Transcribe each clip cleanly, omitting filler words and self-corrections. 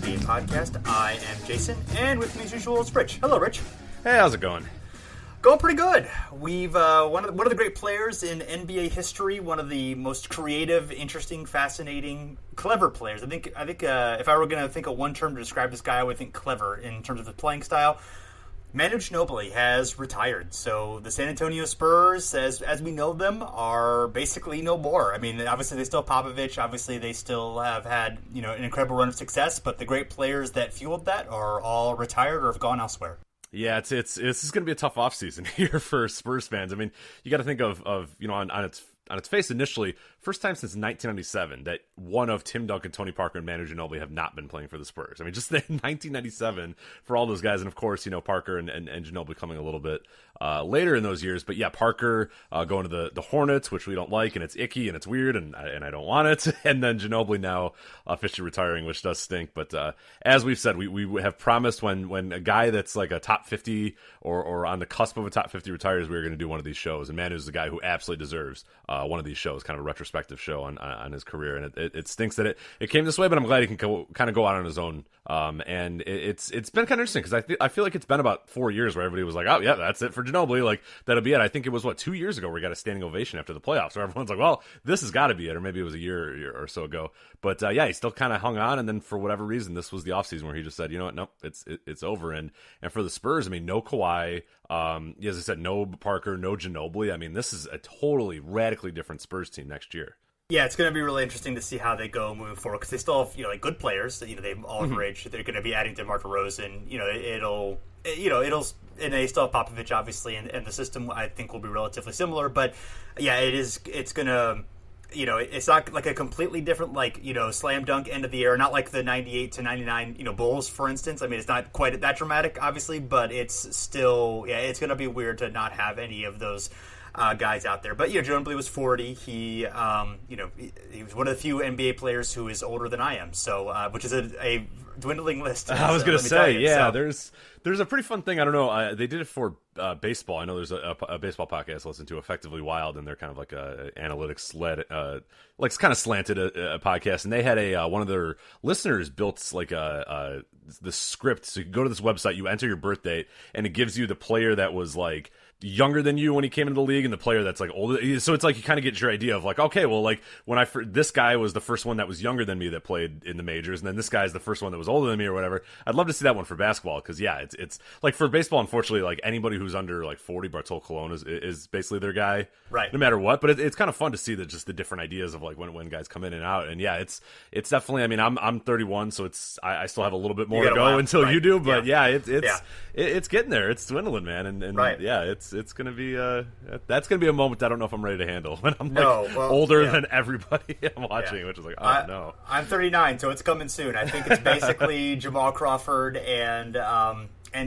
NBA podcast. I am Jason, and with me as usual is Rich. Hello, Rich. Hey, how's it going? Going pretty good. We've one of the great players in NBA history, one of the most creative, interesting, fascinating, clever players. I think if I were going to think of one term to describe this guy, I would think clever in terms of his playing style. Manu Ginobili has retired, so the San Antonio Spurs, as we know them, are basically no more. I mean, obviously they still have Popovich, obviously they still have had an incredible run of success, but the great players that fueled that are all retired or have gone elsewhere. Yeah, this is going to be a tough offseason here for Spurs fans. I mean, you got to think of on its face initially, first time since 1997 that one of Tim Duncan, Tony Parker, and Manu Ginobili have not been playing for the Spurs. I mean, just 1997 for all those guys, and of course, Parker and Ginobili coming a little bit later in those years. But yeah, Parker going to the Hornets, which we don't like, and it's icky and it's weird, and I don't want it. And then Ginobili now officially retiring, which does stink. But as we've said, we have promised when a guy that's like a top 50 or on the cusp of a top 50 retires, we're going to do one of these shows. And Manu's the guy who absolutely deserves one of these shows, kind of a retrospective show on his career. And it stinks that it came this way, but I'm glad he can kind of go out on his own. And it's been kind of interesting because I feel like it's been about 4 years where everybody was like, oh yeah, that's it for Ginobili. Like that'll be it. I think it was 2 years ago where we got a standing ovation after the playoffs, where everyone's like, well, this has got to be it, or maybe it was a year or so ago. But yeah, he still kind of hung on, and then for whatever reason, this was the offseason where he just said, you know what, nope, it's over. And for the Spurs, I mean, no Kawhi. As I said, no Parker, no Ginobili. I mean, this is a totally radically different Spurs team next year. Yeah, it's going to be really interesting to see how they go moving forward because they still have like good players. They've all overaged. They're going to be adding DeMar DeRozan. It'll and they still have Popovich obviously, and the system I think will be relatively similar. But yeah, it's going to. It's not like a completely different, slam dunk end of the era, not like the 98 to 99, Bulls, for instance. I mean, it's not quite that dramatic, obviously, but it's still, it's going to be weird to not have any of those guys out there. But, Ginobili was 40. He was one of the few NBA players who is older than I am, so, which is a dwindling list. I was going to say, there's a pretty fun thing. I don't know. They did it for baseball. I know there's a baseball podcast I listen to, Effectively Wild, and they're kind of like a analytics led, like kind of slanted a podcast. And they had one of their listeners built like the script. So you go to this website, you enter your birth date, and it gives you the player that was like younger than you when he came into the league and the player that's like older. So it's like you kind of get your idea of like, okay, well, like when this guy was the first one that was younger than me that played in the majors, and then this guy's the first one that was older than me or whatever. I'd love to see that one for basketball because yeah, it's like for baseball, unfortunately, like anybody who's under like 40, Bartol Colon is basically their guy, right? No matter what. But it's kind of fun to see that just the different ideas of like when guys come in and out. And yeah, it's definitely. I mean, I'm 31, so I still have a little bit more to go until you do. But yeah, it's getting there. It's dwindling, man. And right. Yeah, it's gonna be that's gonna be a moment I don't know if I'm ready to handle when I'm older than everybody I'm watching, which is like, no. I'm 39, so it's coming soon. I think it's basically Jamal Crawford and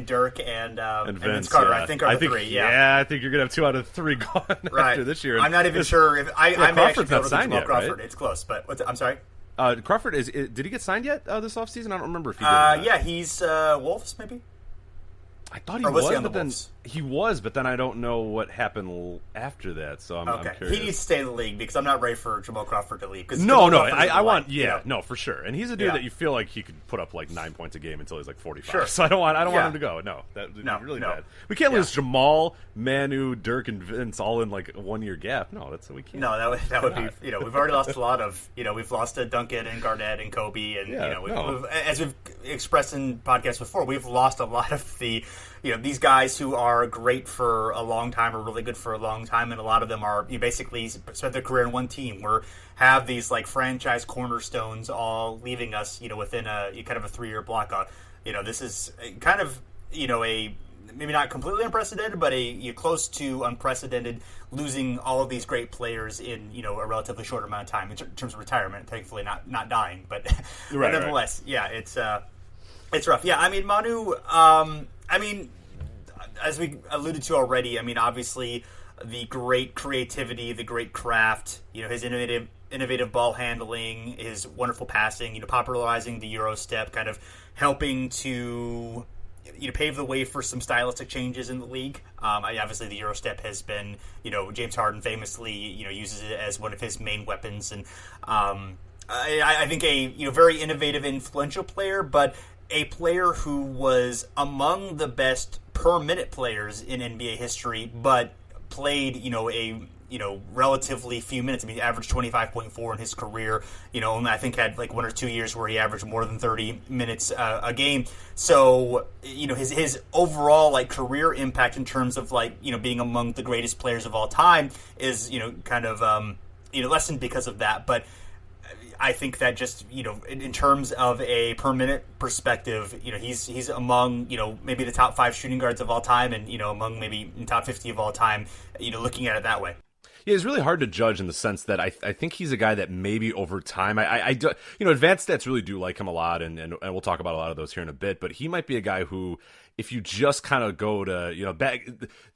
Dirk and Vince Carter. Yeah. I think are the three. Yeah, I think you're gonna have 2 out of 3 gone after this year. I'm not even sure if I'm actually not signed Jamal yet, Crawford. Right? It's close, but I'm sorry. Crawford did he get signed yet this offseason? I don't remember if he did. Yeah, he's Wolves maybe. I thought he was, but then he was, but then I don't know what happened after that. So I'm curious. He needs to stay in the league because I'm not ready for Jamal Crawford to leave. I want, no, for sure. And he's a dude that you feel like he could put up like 9 points a game until he's like 45. Sure. So I don't want him to go. No, that would be really bad. We can't lose Jamal, Manu, Dirk, and Vince all in like a 1 year gap. No, we can't. No, that would be. We've already lost a lot of. We've lost to Duncan and Garnett and Kobe, and as we've expressed in podcasts before, we've lost a lot of the. These guys who are great for a long time or really good for a long time, and a lot of them are basically spent their career in one team. Have these like franchise cornerstones all leaving us, within a kind of a 3 year block. This is kind of a maybe not completely unprecedented, but a close to unprecedented losing all of these great players in a relatively short amount of time in terms of retirement. Thankfully, not dying, but nevertheless, it's rough. Yeah, I mean Manu. As we alluded to already, obviously the great creativity, the great craft, his innovative ball handling, his wonderful passing, popularizing the Euro step, kind of helping to pave the way for some stylistic changes in the league. Obviously the Euro step has been, James Harden famously, uses it as one of his main weapons, and I think a very innovative, influential player, but a player who was among the best per minute players in NBA history, but played relatively few minutes. I mean, he averaged 25.4 in his career. Only I think had like 1 or 2 years where he averaged more than 30 minutes a game. So his overall like career impact in terms of like being among the greatest players of all time is kind of lessened because of that. But I think that just in terms of a per minute perspective, he's among maybe the top 5 shooting guards of all time, and among maybe in top 50 of all time. Looking at it that way. Yeah, it's really hard to judge in the sense that I think he's a guy that maybe over time, I do, advanced stats really do like him a lot, and we'll talk about a lot of those here in a bit, but he might be a guy who, if you just kind of go to, back,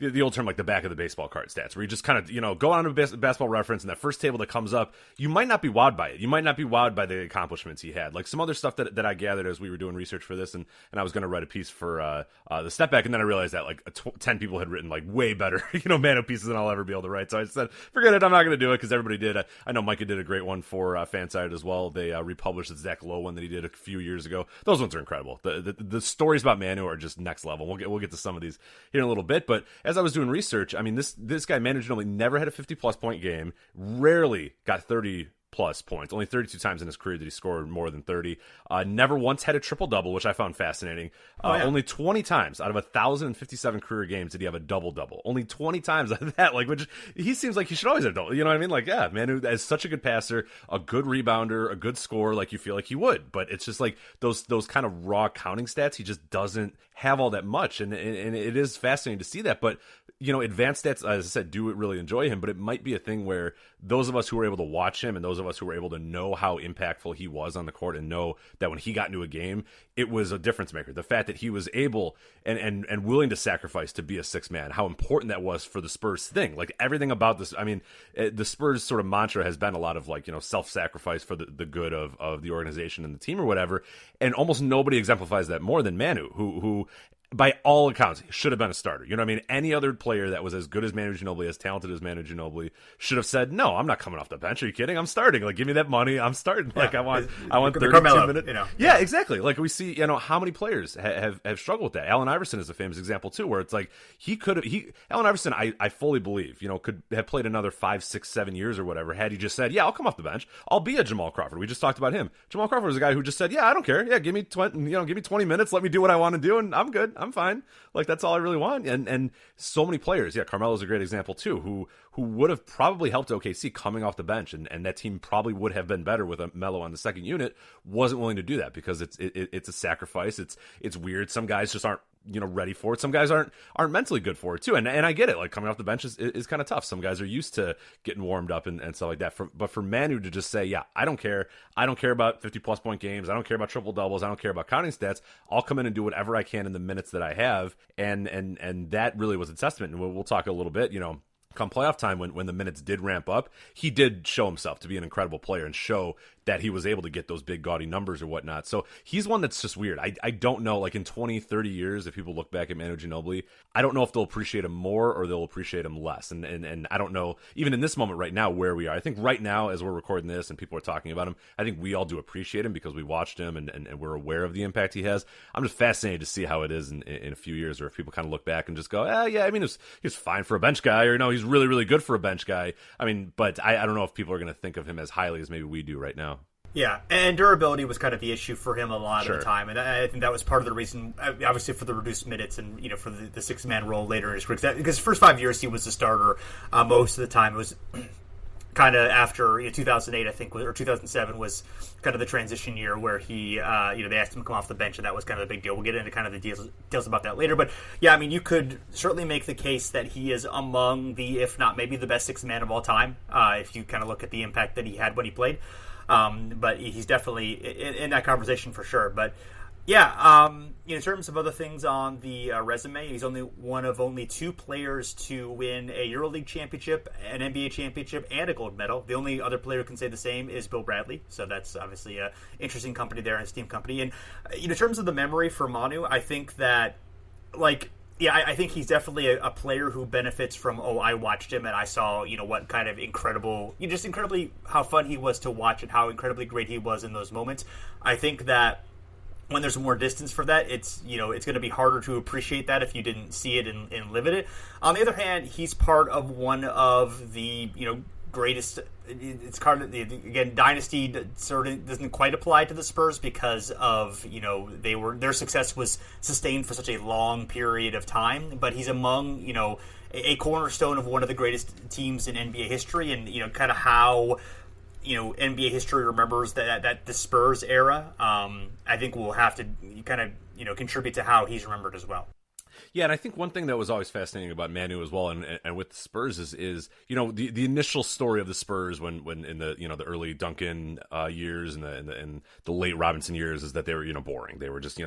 the old term, like the back of the baseball card stats, where you just kind of, go on to Basketball Reference and that first table that comes up, you might not be wowed by it. You might not be wowed by the accomplishments he had. Like some other stuff that I gathered as we were doing research for this, and I was going to write a piece for the Step Back, and then I realized that like 10 people had written like way better, Manu pieces than I'll ever be able to write. So I said, forget it, I'm not going to do it, because everybody did. I know Micah did a great one for Fansided as well. They republished the Zach Lowe one that he did a few years ago. Those ones are incredible. The stories about Manu are just next level. We'll get to some of these here in a little bit, but as I was doing research, I mean, this guy, Manu Ginobili, never had a 50-plus point game, rarely got 30-plus points. Only 32 times in his career did he score more than 30. Never once had a triple-double, which I found fascinating. Only 20 times out of 1,057 career games did he have a double-double. Only 20 times out of that, like, which he seems like he should always have double. You know what I mean? Like, yeah, Manu is such a good passer, a good rebounder, a good scorer, like you feel like he would. But it's just like those kind of raw counting stats, he just doesn't have all that much. And it is fascinating to see that. But, advanced stats, as I said, do really enjoy him. But it might be a thing where those of us who were able to watch him and those of us who were able to know how impactful he was on the court and know that when he got into a game, it was a difference maker. The fact that he was able and willing to sacrifice to be a sixth man, how important that was for the Spurs thing. Like everything about this, I mean, the Spurs sort of mantra has been a lot of like, self-sacrifice for the good of the organization and the team or whatever. And almost nobody exemplifies that more than Manu, who by all accounts, should have been a starter. You know what I mean? Any other player that was as good as Manu Ginobili, as talented as Manu Ginobili, should have said, no, I'm not coming off the bench. Are you kidding? I'm starting. Like, give me that money. I'm starting. Yeah. Like, I want 32 Carmelo, minutes. Yeah, exactly. Like, we see, how many players have struggled with that. Allen Iverson is a famous example, too, where it's like, Allen Iverson, I fully believe, could have played another 5, 6, 7 years or whatever, had he just said, yeah, I'll come off the bench. I'll be a Jamal Crawford. We just talked about him. Jamal Crawford was a guy who just said, yeah, I don't care. Yeah, give me 20 minutes. Let me do what I want to do, and I'm good. I'm fine. Like, that's all I really want. And so many players, Carmelo's a great example too, who would have probably helped OKC coming off the bench, and that team probably would have been better with a Melo on the second unit, wasn't willing to do that because it's a sacrifice. It's weird. Some guys just aren't ready for it. Some guys aren't mentally good for it too. And I get it. Like, coming off the bench is kind of tough. Some guys are used to getting warmed up and stuff like that. But for Manu to just say, yeah, I don't care. I don't care about 50-plus point games. I don't care about triple doubles. I don't care about counting stats. I'll come in and do whatever I can in the minutes that I have. And that really was a testament. And we'll talk a little bit, come playoff time when the minutes did ramp up, he did show himself to be an incredible player and show that he was able to get those big gaudy numbers or whatnot. So he's one that's just weird. I don't know, like in 20, 30 years, if people look back at Manu Ginobili, I don't know if they'll appreciate him more or they'll appreciate him less. And I don't know, even in this moment right now, where we are. I think right now, as we're recording this and people are talking about him, I think we all do appreciate him because we watched him and we're aware of the impact he has. I'm just fascinated to see how it is in a few years, or if people kind of look back and just go, yeah, I mean, he was fine for a bench guy, or no, he's really, really good for a bench guy. I mean, but I don't know if people are going to think of him as highly as maybe we do right now. Yeah, and durability was kind of the issue for him a lot of the time, and I think that was part of the reason, obviously, for the reduced minutes and for the six-man role later in his career. Because the first 5 years he was a starter most of the time. It was kind of after 2008, I think, or 2007 was kind of the transition year where he, they asked him to come off the bench, and that was kind of the big deal. We'll get into kind of the details about that later. But yeah, I mean, you could certainly make the case that he is among the, if not maybe the best sixth man of all time, if you kind of look at the impact that he had when he played. But he's definitely in that conversation for sure. But yeah, in terms of other things on the resume, he's only one of only 2 players to win a EuroLeague championship, an NBA championship, and a gold medal. The only other player who can say the same is Bill Bradley. So that's obviously an interesting company there, and his team company. And in terms of the memory for Manu, I think that, like, Yeah, I think he's definitely a player who benefits from, I watched him and I saw, what kind of incredibly how fun he was to watch and how incredibly great he was in those moments. I think that when there's more distance for that, it's going to be harder to appreciate that if you didn't see it and live in it. On the other hand, he's part of one of the, greatest. It's kind of, again, dynasty sort of doesn't quite apply to the Spurs because of their success was sustained for such a long period of time, but he's among a cornerstone of one of the greatest teams in NBA history, and kind of how NBA history remembers that the Spurs era. I think we'll have to kind of contribute to how he's remembered as well. Yeah, and I think one thing that was always fascinating about Manu as well, and with the Spurs is the initial story of the Spurs when in the the early Duncan years and the late Robinson years is that they were boring. They were just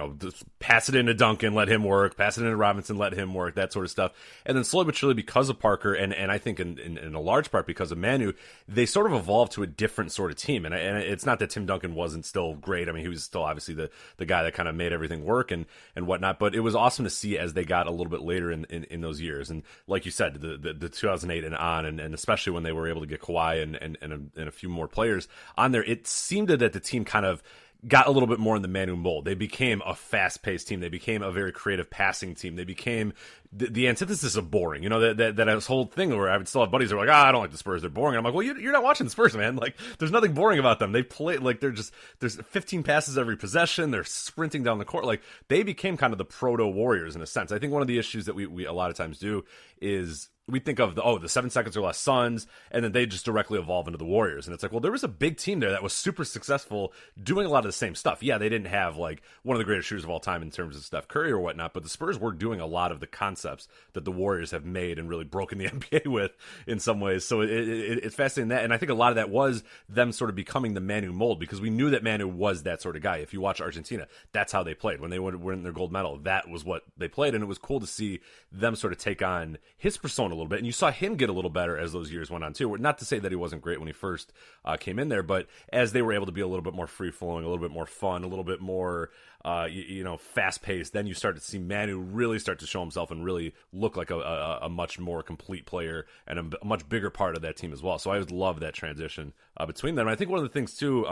pass it into Duncan, let him work, pass it into Robinson, let him work, that sort of stuff. And then slowly but surely, because of Parker and I think in a large part because of Manu, they sort of evolved to a different sort of team. And it's not that Tim Duncan wasn't still great. I mean, he was still obviously the guy that kind of made everything work and whatnot. But it was awesome to see as they got a little bit later in those years, and like you said, the 2008 and on, and especially when they were able to get Kawhi and a few more players on there, it seemed that the team kind of got a little bit more in the Manu mold. They became a fast-paced team. They became a very creative passing team. They became the antithesis of boring. That whole thing where I would still have buddies who are like, I don't like the Spurs. They're boring. And I'm like, well, you're not watching the Spurs, man. Like, there's nothing boring about them. They play like there's 15 passes every possession. They're sprinting down the court. Like, they became kind of the proto Warriors in a sense. I think one of the issues that we a lot of times do is we think of the 7 seconds or less Suns, and then they just directly evolve into the Warriors. And it's like, well, there was a big team there that was super successful doing a lot of the same stuff. Yeah, they didn't have like one of the greatest shooters of all time in terms of Steph Curry or whatnot, but the Spurs were doing a lot of the concepts that the Warriors have made and really broken the NBA with in some ways. So it's fascinating that, and I think a lot of that was them sort of becoming the Manu mold, because we knew that Manu was that sort of guy. If you watch Argentina, that's how they played. When they won their gold medal, that was what they played, and it was cool to see them sort of take on his persona a little bit. And you saw him get a little better as those years went on too. Not to say that he wasn't great when he first came in there, but as they were able to be a little bit more free-flowing, a little bit more fun, a little bit more fast-paced, then you start to see Manu really start to show himself and really look like a much more complete player and a much bigger part of that team as well. So I always love that transition between them. And I think one of the things too,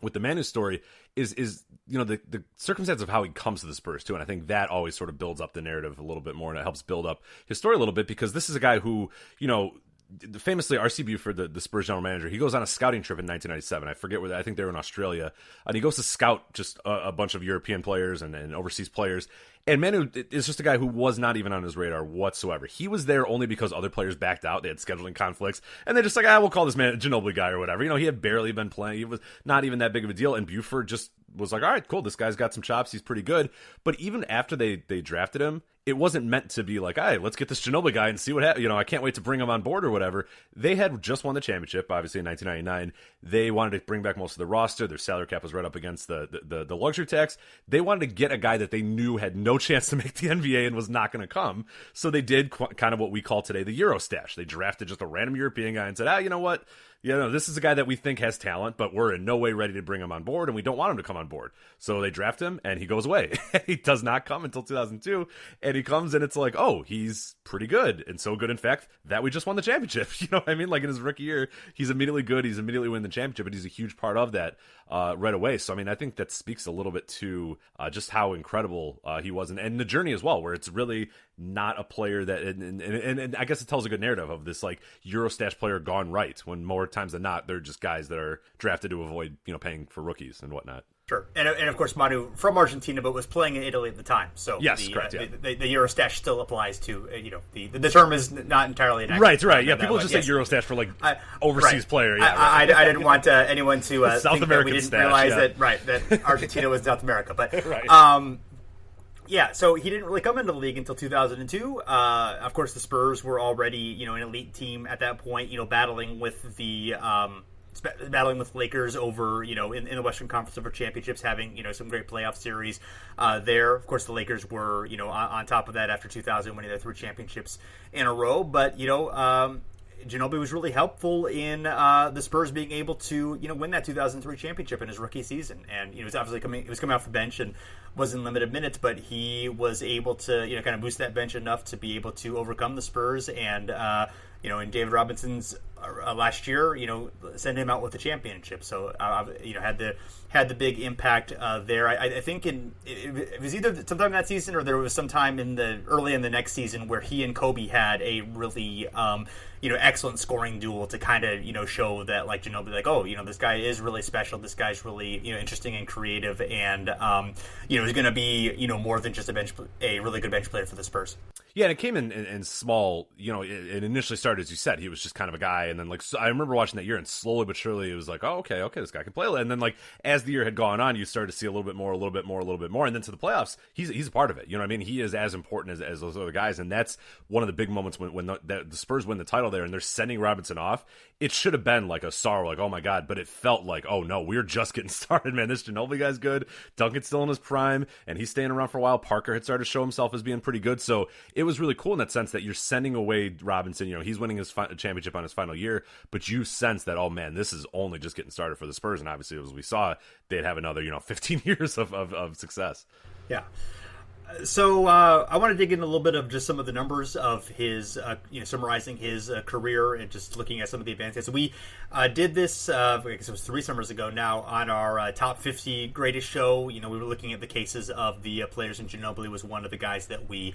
with the Manu story is the circumstance of how he comes to the Spurs too, and I think that always sort of builds up the narrative a little bit more, and it helps build up his story a little bit, because this is a guy who famously R.C. Buford, the Spurs general manager, he goes on a scouting trip in 1997. I forget where. I think they were in Australia, and he goes to scout just a bunch of European players and overseas players. And Manu is just a guy who was not even on his radar whatsoever. He was there only because other players backed out. They had scheduling conflicts, and they're just like, we'll call this man a Ginobili guy or whatever. He had barely been playing. He was not even that big of a deal. And Buford just was like, all right, cool. This guy's got some chops. He's pretty good. But even after they drafted him, it wasn't meant to be like, all right, let's get this Ginobili guy and see what happens. I can't wait to bring him on board or whatever. They had just won the championship, obviously, in 1999. They wanted to bring back most of the roster. Their salary cap was right up against the luxury tax. They wanted to get a guy that they knew had no chance to make the NBA and was not going to come. So they did kind of what we call today the Euro stash. They drafted just a random European guy and said, you know what? This is a guy that we think has talent, but we're in no way ready to bring him on board, and we don't want him to come on board. So they draft him, and he goes away. He does not come until 2002, and he comes, and it's like, he's pretty good, and so good, in fact, that we just won the championship. You know what I mean? Like, in his rookie year, he's immediately good, he's immediately winning the championship, but he's a huge part of that right away. So, I mean, I think that speaks a little bit to just how incredible he was, and the journey as well, where it's really not a player that, and I guess it tells a good narrative of this, like, Eurostash player gone right, when more times than not, they're just guys that are drafted to avoid, paying for rookies and whatnot. Sure. And of course, Manu from Argentina, but was playing in Italy at the time. So yes, correct, yeah. the Eurostash still applies to, the term is not entirely an right. Yeah, people just say Eurostash for, like, overseas player. Yeah, I didn't want anyone to South think American that we didn't stash, realize that Argentina was South America. But right. Yeah, so he didn't really come into the league until 2002. Of course, the Spurs were already, an elite team at that point, battling with the Lakers over, in the Western Conference over championships, having, some great playoff series there. Of course, the Lakers were, on top of that after 2000, winning their 3 championships in a row. But, Ginobili was really helpful in the Spurs being able to, win that 2003 championship in his rookie season. And he was obviously coming off the bench and was in limited minutes, but he was able to, kind of boost that bench enough to be able to overcome the Spurs and, in David Robinson's last year, send him out with the championship. So, had the big impact there. I think it was either sometime that season or there was some time early in the next season where he and Kobe had a really excellent scoring duel to kind of show that like Ginobili, like, oh, this guy is really special. This guy's really interesting and creative, and is going to be more than just a really good bench player for the Spurs. Yeah, and it came in small. It initially started, as you said, he was just kind of a guy, and then like I remember watching that year, and slowly but surely it was like, oh, okay, this guy can play. And then like as the year had gone on, you started to see a little bit more, and then to the playoffs, he's a part of it. You know what I mean? He is as important as those other guys, and that's one of the big moments when the Spurs win the title there, and they're sending Robinson off. It should have been like a sorrow, like, oh my God, but it felt like, oh no, we're just getting started, man. This Ginobili guy's good. Duncan's still in his prime, and he's staying around for a while. Parker had started to show himself as being pretty good, so it was really cool in that sense that you're sending away Robinson. He's winning his championship on his final year, but you sense that, oh man, this is only just getting started for the Spurs, and obviously, as we saw, they'd have another 15 years of success. Yeah. So I want to dig in a little bit of just some of the numbers of his, summarizing his career and just looking at some of the advances. We did this, I guess it was 3 summers ago now, on our top 50 greatest show. We were looking at the cases of the players, and Ginobili was one of the guys that we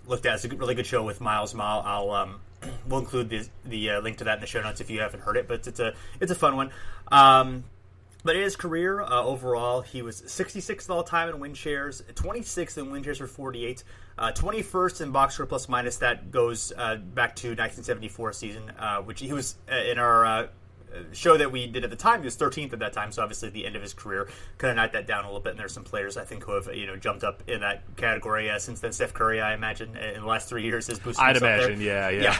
looked at. It's a really good show with Miles Mile. We'll include the link to that in the show notes if you haven't heard it, but it's a fun one. But in his career, overall, he was 66th all time in win shares, 26th in win shares for 48, 21st in box score plus minus. That goes back to 1974 season, which he was in our show that we did at the time. He was 13th at that time, so obviously at the end of his career, kind of knocked that down a little bit. And there's some players I think who have jumped up in that category since then. Steph Curry, I imagine, in the last 3 years has boosted. I'd imagine, there. Yeah.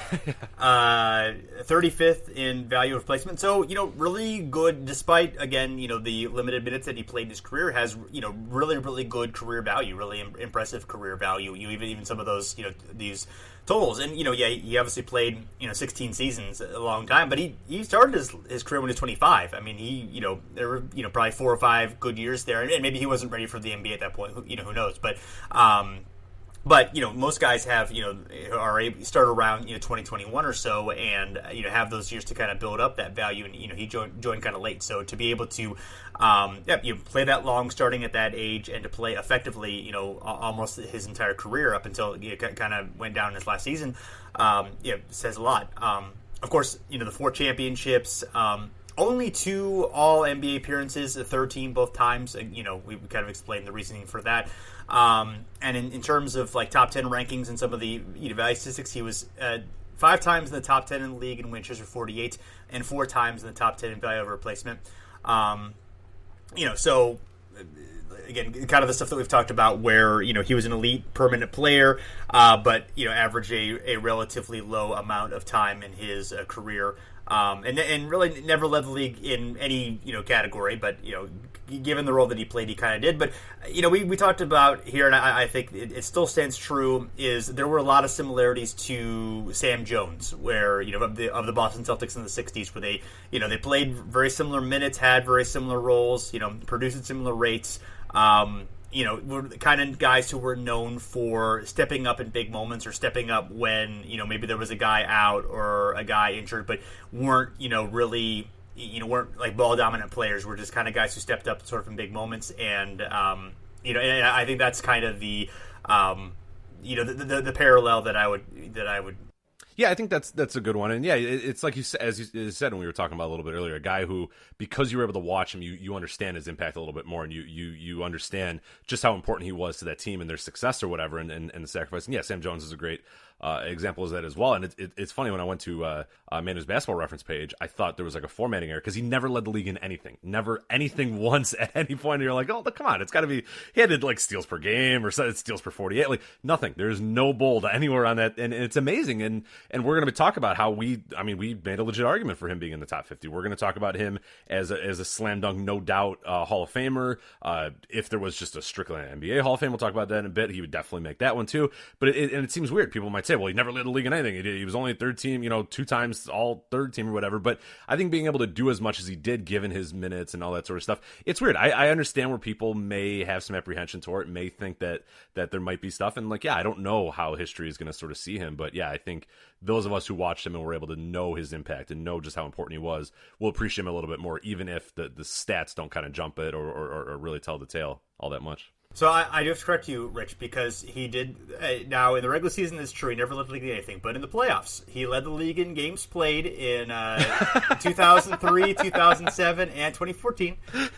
35th in value of replacement. So really good, despite again the limited minutes that he played in his career, has really really good career value, really impressive career value. Even some of those these totals, and he obviously played 16 seasons, a long time, but he started his career when he was 25. I mean, there were probably 4 or 5 good years there, and maybe he wasn't ready for the NBA at that point. Who knows? But most guys have are able to start around 2021 or so, and have those years to kind of build up that value. And he joined kind of late, so to be able to play that long, starting at that age, and to play effectively almost his entire career up until kind of went down in his last season, says a lot. Of course, the 4 championships. Only 2 all NBA appearances, the 3rd team both times. We kind of explained the reasoning for that. And in terms of like top 10 rankings and some of the value statistics, he was 5 times in the top 10 in the league in win shares for 48, and 4 times in the top 10 in value over replacement. So again, kind of the stuff that we've talked about, where he was an elite permanent player, but averaged a relatively low amount of time in his career. And really never led the league in any category, but given the role that he played, he kind of did. But we talked about here, and I think it still stands true, is there were a lot of similarities to Sam Jones, where of the Boston Celtics in the '60s, where they played very similar minutes, had very similar roles, produced at similar rates. Were the kind of guys who were known for stepping up in big moments, or stepping up when, maybe there was a guy out or a guy injured, but weren't, really, weren't like ball dominant players. Were just kind of guys who stepped up sort of in big moments. And, and I think that's kind of the parallel that I would. Yeah, I think that's a good one, and yeah, it's like as you said when we were talking about a little bit earlier, a guy who, because you were able to watch him, you understand his impact a little bit more, and you understand just how important he was to that team and their success or whatever, and the sacrifice. And yeah, Sam Jones is a great example of that as well. And it's funny, when I went to Manu's basketball reference page, I thought there was like a formatting error, because he never led the league in anything, never anything once at any point. And you're like, oh, come on, it's got to be, he had like steals per game or steals per 48, like nothing. There's no bold anywhere on that, and it's amazing. And we're going to talk about how we made a legit argument for him being in the top 50. We're going to talk about him as a slam dunk, no doubt, Hall of Famer. If there was just a strictly NBA Hall of Fame, we'll talk about that in a bit. He would definitely make that one too. But it seems weird. People might say, well, he never led the league in anything. He was only third team, 2 times all third team or whatever. But I think being able to do as much as he did, given his minutes and all that sort of stuff, it's weird. I understand where people may have some apprehension toward it, may think that there might be stuff. And I don't know how history is going to sort of see him. But yeah, I think those of us who watched him and were able to know his impact and know just how important he was will appreciate him a little bit more, even if the stats don't kind of jump it or really tell the tale all that much. So I do have to correct you, Rich, because he did. Now, in the regular season, it's true, he never led the league in anything. But in the playoffs, he led the league in games played in 2003, 2007, and 2014.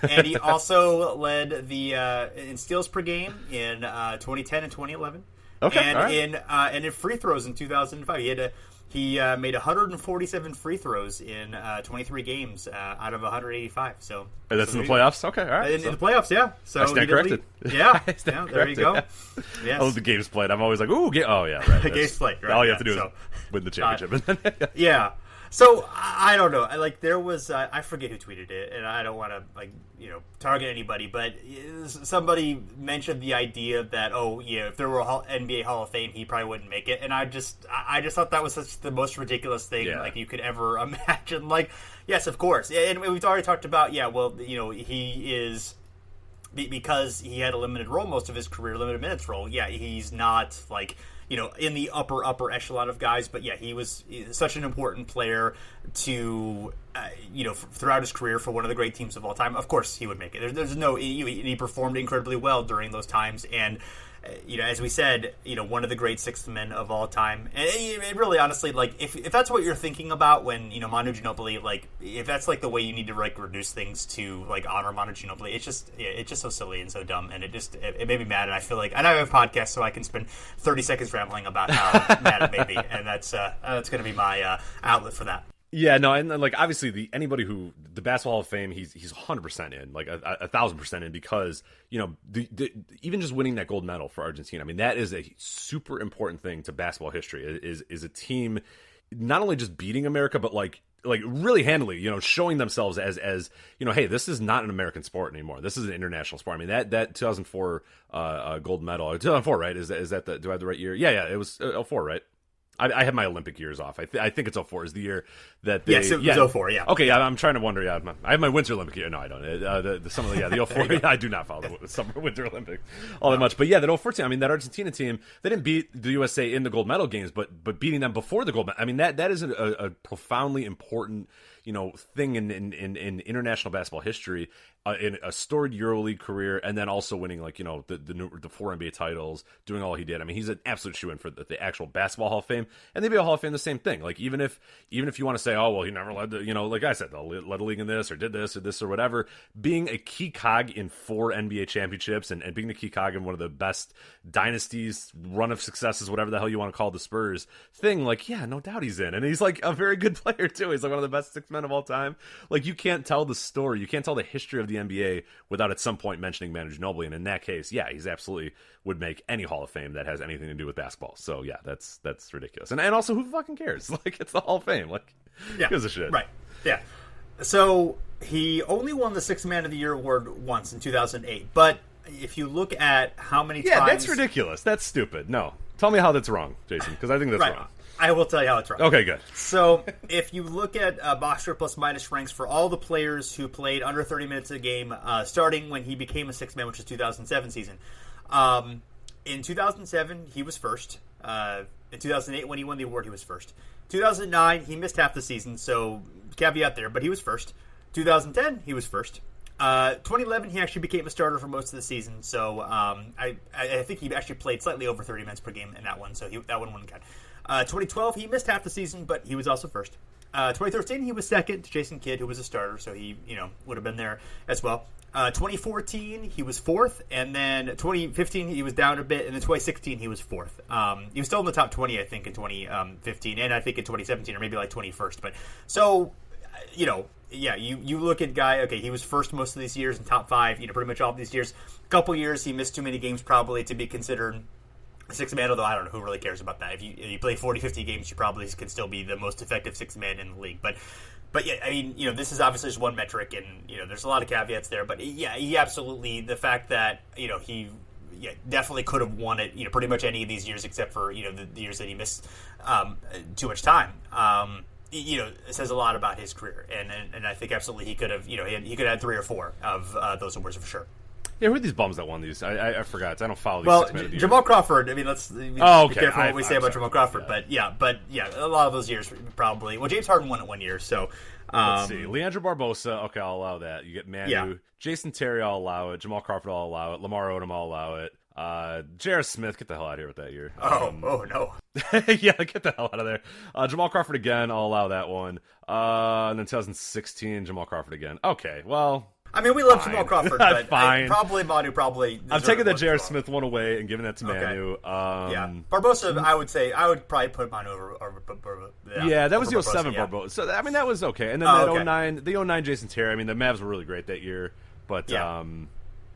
And he also led the in steals per game in 2010 and 2011. Okay, and and in free throws in 2005. He made 147 free throws in 23 games out of 185. So that's in the playoffs. Okay, all right. In the playoffs, yeah. So I stand corrected. There you go. Yes. Oh, the games played. I'm always like, ooh, oh yeah, right. Games played. Right, all you have to do is win the championship. Yeah. So I don't know. There was I forget who tweeted it, and I don't want to target anybody, but somebody mentioned the idea that if there were a NBA Hall of Fame, he probably wouldn't make it, and I just thought that was such the most ridiculous thing you could ever imagine. Yes, of course, and we've already talked about he is. Because he had a limited role most of his career, limited minutes role. Yeah, he's not in the upper echelon of guys, but yeah, he was such an important player to throughout his career for one of the great teams of all time. Of course, he would make it. There's no he performed incredibly well during those times, and as we said, one of the great sixth men of all time. And really, honestly, if that's what you're thinking about when Manu Ginobili, if that's the way you need to reduce things to honor Manu Ginobili, it's just so silly and so dumb, and it made me mad. And I feel like I have a podcast, so I can spend 30 seconds rambling about how mad it made me, and that's going to be my outlet for that. Yeah, no, and obviously anybody who the Basketball Hall of Fame, he's 100% in, 1,000% in, because even just winning that gold medal for Argentina, I mean, that is a super important thing to basketball history. Is a team not only just beating America, but really handily, showing themselves as hey, this is not an American sport anymore. This is an international sport. I mean, that 2004 gold medal, 2004, right? Is that do I have the right year? Yeah, it was 2004, right? I had my Olympic years off. I think it's 2004 is the year that they... Yes, it was 2004, yeah. Okay, I'm trying to wonder. Yeah, I have my Winter Olympic year. No, I don't. The 2004. I do not follow the Summer Winter Olympics all that much. But yeah, that 2004 team, I mean, that Argentina team, they didn't beat the USA in the gold medal games, but beating them before the gold medal, I mean, that is a profoundly important thing in international basketball history, in a storied EuroLeague career, and then also winning the 4 NBA titles, doing all he did. I mean, he's an absolute shoo-in for the actual Basketball Hall of Fame, and the NBA Hall of Fame the same thing. Even if you want to say, oh well, he never led the like I said, led a league in this or did this or whatever, being a key cog in 4 NBA championships and being the key cog in one of the best dynasties, run of successes, whatever the hell you want to call the Spurs thing, yeah, no doubt he's in, and he's a very good player too. He's one of the best 6 men of all time. You can't tell the story, you can't tell the history of the NBA without at some point mentioning Manu Ginobili, and in that case, yeah, he's absolutely would make any Hall of Fame that has anything to do with basketball. So yeah, that's ridiculous. And also, who fucking cares? It's the Hall of Fame. Who gives a shit? Right. Yeah. So he only won the Sixth Man of the Year award once in 2008. But if you look at how many times... Yeah, that's ridiculous. That's stupid. No. Tell me how that's wrong, Jason, because I think that's wrong. I will tell you how it's wrong. Okay, good. So if you look at Boxer plus minus ranks for all the players who played under 30 minutes a game, starting when he became a sixth man, which is 2007 season. In 2007, he was first. In 2008, when he won the award, he was first. 2009, he missed half the season, so caveat there, but he was first. 2010, he was first. 2011, he actually became a starter for most of the season, so I think he actually played slightly over 30 minutes per game in that one, so that one wouldn't count. 2012, he missed half the season, but he was also first. 2013, he was second to Jason Kidd, who was a starter, so he would have been there as well. 2014, he was fourth, and then 2015, he was down a bit, and then 2016, he was fourth. He was still in the top 20, I think, in 2015, and I think in 2017, or maybe 21st. But so, yeah, you look at guy. Okay, he was first most of these years in top 5. Pretty much all of these years. A couple years, he missed too many games probably to be considered sixth man, although I don't know who really cares about that. If you play 40, 50 games, you probably can still be the most effective sixth man in the league. But yeah, I mean, this is obviously just one metric, and there's a lot of caveats there. But yeah, he absolutely, the fact that he definitely could have won it, pretty much any of these years except for, the years that he missed too much time. It says a lot about his career, and I think absolutely he could have, he could have had 3 or 4 of those awards for sure. Yeah, who are these bums that won these? I forgot. I don't follow these. Well, Jamal Crawford. I mean, let's be careful what we say about Jamal Crawford. Yeah. But a lot of those years probably. Well, James Harden won it 1 year, so. Let's see. Leandro Barbosa. Okay, I'll allow that. You get Manu. Yeah. Jason Terry, I'll allow it. Jamal Crawford, I'll allow it. Lamar Odom, I'll allow it. J.R. Smith, get the hell out of here with that year. Oh no. Yeah, get the hell out of there. Jamal Crawford again, I'll allow that one. And then 2016, Jamal Crawford again. Okay, well. I mean, we love Jamal Crawford, but fine. Probably Manu. I'm taking that J.R. Smith one away and giving that to Manu. Yeah, Barbosa. I would probably put Manu over. That was the 07 yeah. Barbosa. So I mean, that was okay. And then the 09 Jason Terry. I mean, the Mavs were really great that year, but. Yeah.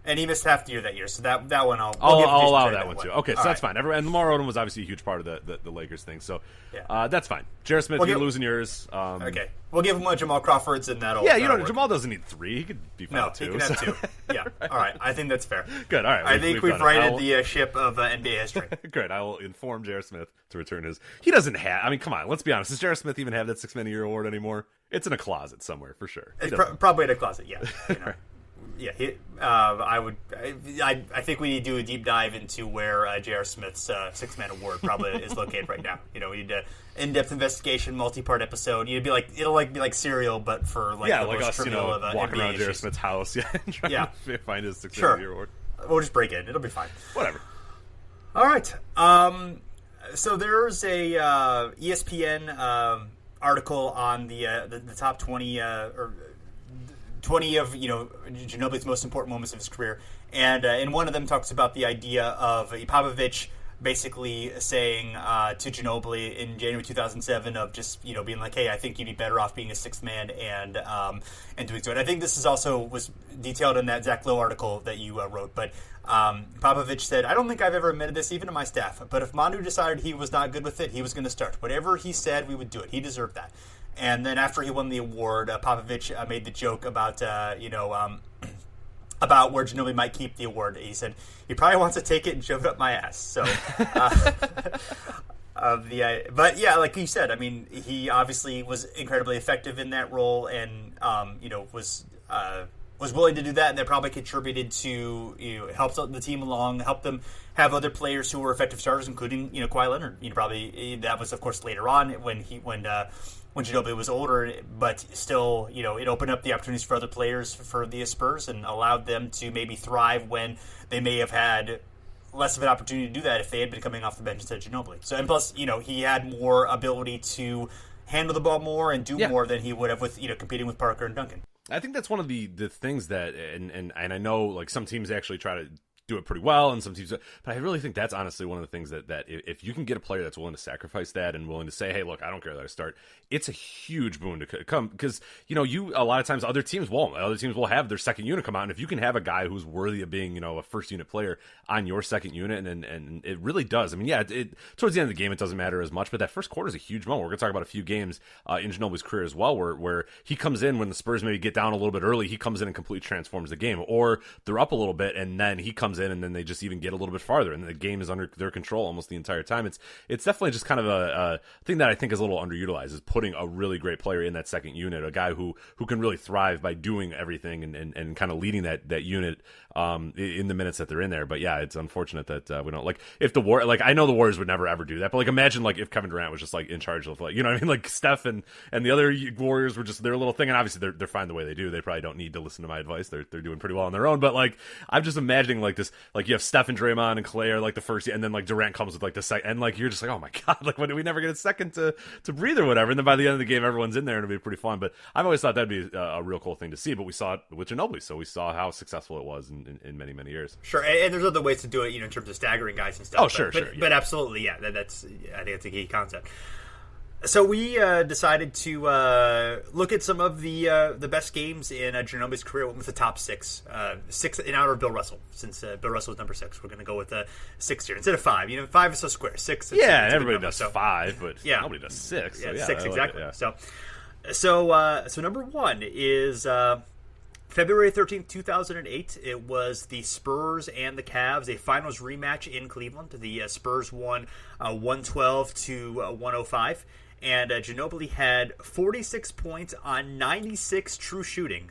And he missed half the year that year, so that one I'll allow that one too. Okay, so that's fine. And Lamar Odom was obviously a huge part of the Lakers thing, so that's fine. J.R. Smith, you're losing yours. Okay, we'll give him one Jamal Crawford's, and that'll. Yeah, Jamal doesn't need 3. He could be fine with 2. He can have 2. Yeah, all right. I think that's fair. Good. All right. I think we've righted the ship of NBA history. Good. I will inform J.R. Smith to return his. He doesn't have. I mean, come on. Let's be honest. Does J.R. Smith even have that 6 Man a Year award anymore? It's in a closet somewhere for sure. It's probably in a closet. Yeah. Yeah, I think we need to do a deep dive into where J.R. Smith's 6 Man award probably is located right now. We need an in-depth investigation, multi-part episode. It'll be like Serial, but for like the most us, trivial of walking NBA around J.R. issues. Smith's house, and trying to find his 6 Man a Year award. We'll just break in. It'll be fine. Whatever. All right. So there's a ESPN article on the top 20 or 20 of Ginobili's most important moments of his career, and one of them talks about the idea of Popovich basically saying to Ginobili in January 2007 of just being like, hey, I think you'd be better off being a 6th man and doing so. And I think this is also was detailed in that Zach Lowe article that you wrote, but Popovich said, I don't think I've ever admitted this even to my staff, but if Manu decided he was not good with it, he was going to start. Whatever he said, we would do it. He deserved that. And then after he won the award, Popovich made the joke about about where Ginobili might keep the award. He said he probably wants to take it and shove it up my ass. So, but yeah, like you said, I mean, he obviously was incredibly effective in that role, and was willing to do that, and that probably contributed to helped the team along, helped them have other players who were effective starters, including Kawhi Leonard. Probably that was of course later on when Ginobili was older, but still, it opened up the opportunities for other players for the Spurs and allowed them to maybe thrive when they may have had less of an opportunity to do that if they had been coming off the bench instead of Ginobili. So, and plus, he had more ability to handle the ball more and do more than he would have with competing with Parker and Duncan. I think that's one of the things that, and I know like some teams actually try to do it pretty well, and some teams, but I really think that's honestly one of the things that if you can get a player that's willing to sacrifice that and willing to say, hey, look, I don't care that I start, it's a huge boon to come, because you a lot of times other teams won't. Other teams will have their second unit come out, and if you can have a guy who's worthy of being a first unit player on your second unit, and it really does. I mean, towards the end of the game it doesn't matter as much, but that first quarter is a huge moment. We're going to talk about a few games in Ginobili's career as well where he comes in when the Spurs maybe get down a little bit early, he comes in and completely transforms the game, or they're up a little bit and then he comes in and then they just even get a little bit farther, and the game is under their control almost the entire time. It's definitely just kind of a thing that I think is a little underutilized, is putting a really great player in that second unit, a guy who can really thrive by doing everything and kind of leading that unit in the minutes that they're in there. But yeah, it's unfortunate that we don't, like, if the I know the Warriors would never ever do that, but like imagine like if Kevin Durant was just like in charge of, like, what I mean, like Steph and the other Warriors were just their little thing, and obviously they're fine the way they do. They probably don't need to listen to my advice. They're doing pretty well on their own. But like I'm just imagining like this, like you have Steph and Draymond and Clay are like the first, and then like Durant comes with like the second, and like you're just like, oh my god, like when do we never get a second to breathe or whatever? And then by the end of the game, everyone's in there and it'll be pretty fun. But I've always thought that'd be a real cool thing to see. But we saw it with Ginobili, so we saw how successful it was in many years. Sure, and there's other ways to do it, in terms of staggering guys and stuff. Oh, sure. But absolutely, yeah, I think that's a key concept. So we decided to look at some of the best games in Ginobili's career. Went with the top 6 in honor of Bill Russell, since Bill Russell was number 6. We're going to go with 6 here instead of 5. 5 is so square. 6. Yeah, everybody does 5, but nobody does 6. Yeah, so 6 exactly. Like it, yeah. So number 1 is February 13th, 2008, it was the Spurs and the Cavs, a finals rematch in Cleveland. The Spurs won 112 to 105. And Ginobili had 46 points on 96 true shooting.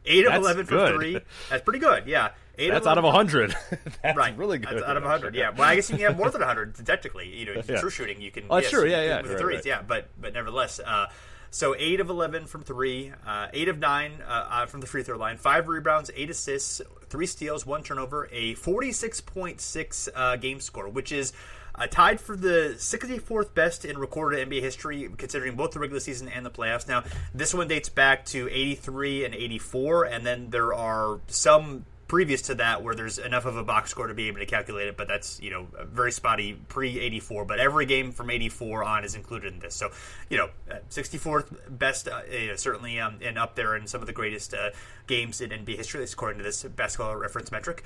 8 of 11 for 3. That's pretty good, yeah. That's out of 100. That's right. Really good. That's out of 100, yeah. Well, I guess you can have more than 100, technically. True shooting, you can. Oh, sure, yeah. With the threes, yeah. But nevertheless, so 8 of 11 from 3, 8 of 9 from the free throw line, 5 rebounds, 8 assists, 3 steals, 1 turnover, a 46.6 game score, which is tied for the 64th best in recorded NBA history, considering both the regular season and the playoffs. Now, this one dates back to 83 and 84, and then there are some previous to that where there's enough of a box score to be able to calculate it, but that's, very spotty pre-84. But every game from 84 on is included in this. So, 64th best, certainly and up there in some of the greatest games in NBA history, according to this basketball reference metric.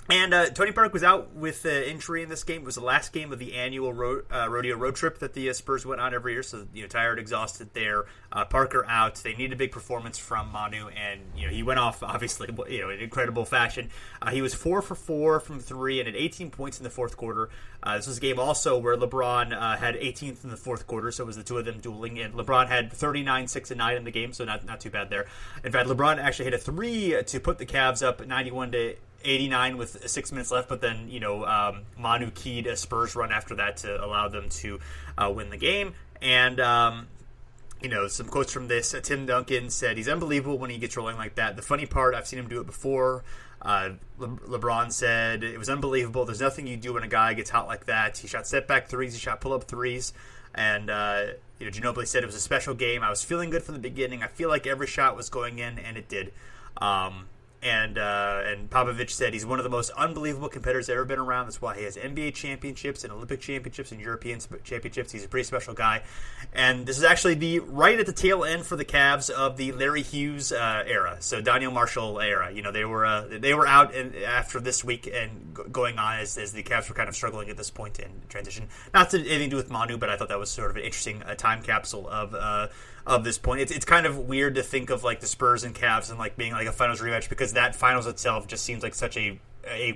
And Tony Park was out with injury in this game. It was the last game of the annual rodeo road trip that the Spurs went on every year. So, tired, exhausted there. Parker out. They need a big performance from Manu, and he went off obviously in incredible fashion. He was 4 for 4 from 3 and had 18 points in the fourth quarter. This was a game also where LeBron had 18th in the fourth quarter, so it was the two of them dueling. And LeBron had 39, 6, and 9 in the game, so not too bad there. In fact, LeBron actually hit a 3 to put the Cavs up 91-89 with 6 minutes left, but then Manu keyed a Spurs run after that to allow them to win the game. And some quotes from this. Tim Duncan said he's unbelievable when he gets rolling like that. The funny part, I've seen him do it before. LeBron said it was unbelievable. There's nothing you do when a guy gets hot like that. He shot step back threes, he shot pull up threes, and Ginobili said it was a special game. I was feeling good from the beginning. I feel like every shot was going in, and it did. And Popovich said he's one of the most unbelievable competitors ever been around. That's why he has NBA championships and Olympic championships and European championships. He's a pretty special guy. And this is actually right at the tail end for the Cavs of the Larry Hughes era. So Daniel Marshall era. They were out after this week and going on as the Cavs were kind of struggling at this point in transition. Not to anything to do with Manu, but I thought that was sort of an interesting time capsule of this point. It's kind of weird to think of like the Spurs and Cavs and like being like a finals rematch, because that finals itself just seems like such a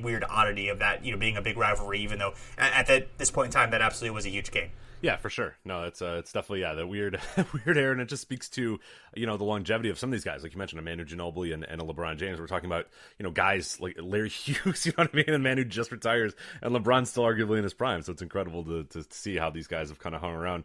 weird oddity of that, being a big rivalry, even though at this point in time that absolutely was a huge game. Yeah, for sure. No, it's definitely the weird era, and it just speaks to the longevity of some of these guys, like you mentioned, a Manu Ginobili and a LeBron James. We're talking about guys like Larry Hughes, you know what I mean, and Manu just retires, and LeBron's still arguably in his prime. So it's incredible to see how these guys have kind of hung around.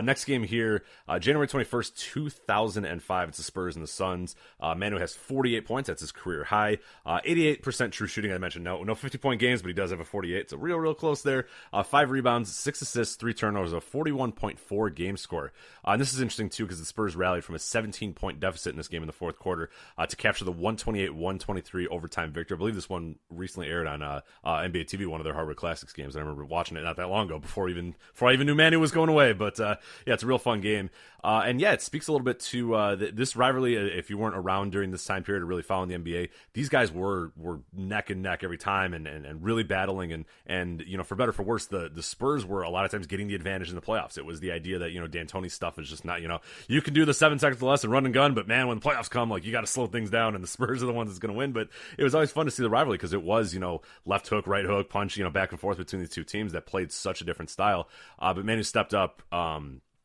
Next game here, January 21st, 2005. It's the Spurs and the Suns. Manu has 48 points. That's his career high. 88% true shooting. I mentioned no 50-point games, but he does have a 48. So real close there. 5 rebounds, 6 assists, 3 turnovers, a 41.4 game score. And this is interesting too, because the Spurs rallied from a 17-point deficit in this game in the fourth quarter to capture the 128-123 overtime victory. I believe this one recently aired on NBA TV, one of their Hardwood Classics games. I remember watching it not that long ago before I even knew Manu was going away. But it's a real fun game. And it speaks a little bit to this rivalry. If you weren't around during this time period or really following the NBA, these guys were neck and neck every time and really battling. And for better or for worse, the Spurs were a lot of times getting the advantage in the playoffs. It was the idea that D'Antoni's stuff is just not you can do the 7 seconds or less and run and gun, but man, when the playoffs come, like you got to slow things down, and the Spurs are the ones that's going to win. But it was always fun to see the rivalry, because it was left hook, right hook, punch, back and forth between these two teams that played such a different style. But Manu stepped up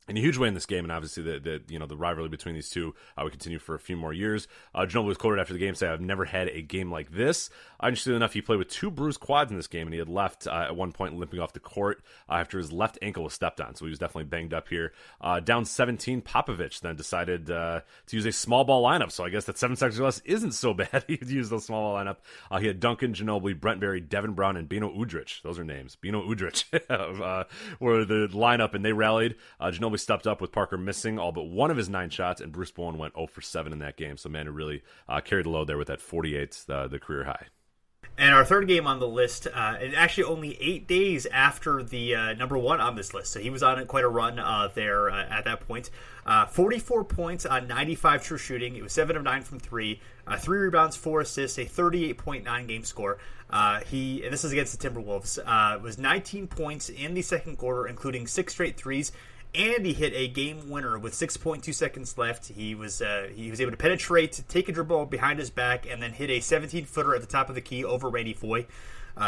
in a huge way in this game, and obviously the rivalry between these two would continue for a few more years. Ginobili was quoted after the game saying, "I've never had a game like this." Interestingly enough, he played with 2 bruised quads in this game, and he had left at one point limping off the court after his left ankle was stepped on, so he was definitely banged up here. Down 17, Popovich then decided to use a small ball lineup, so I guess that 7 seconds or less isn't so bad. He used a small ball lineup. He had Duncan, Ginobili, Brent Berry, Devin Brown, and Bino Udrich. Those are names. Bino Udrich were the lineup, and they rallied. Ginobili stepped up with Parker missing all but one of his 9 shots, and Bruce Bowen went 0 for 7 in that game. So Manu really carried the load there with that 48, the career high. And our third game on the list, and actually only 8 days after the number one on this list, so he was on quite a run there at that point. 44 points on 95 true shooting. It was 7 of 9 from 3, 3 rebounds, 4 assists, a 38.9 game score. And this is against the Timberwolves. It was 19 points in the second quarter, including 6 straight threes. and he hit a game winner with 6.2 seconds left. He was able to penetrate, take a dribble behind his back, and then hit a 17-footer at the top of the key over Randy Foye.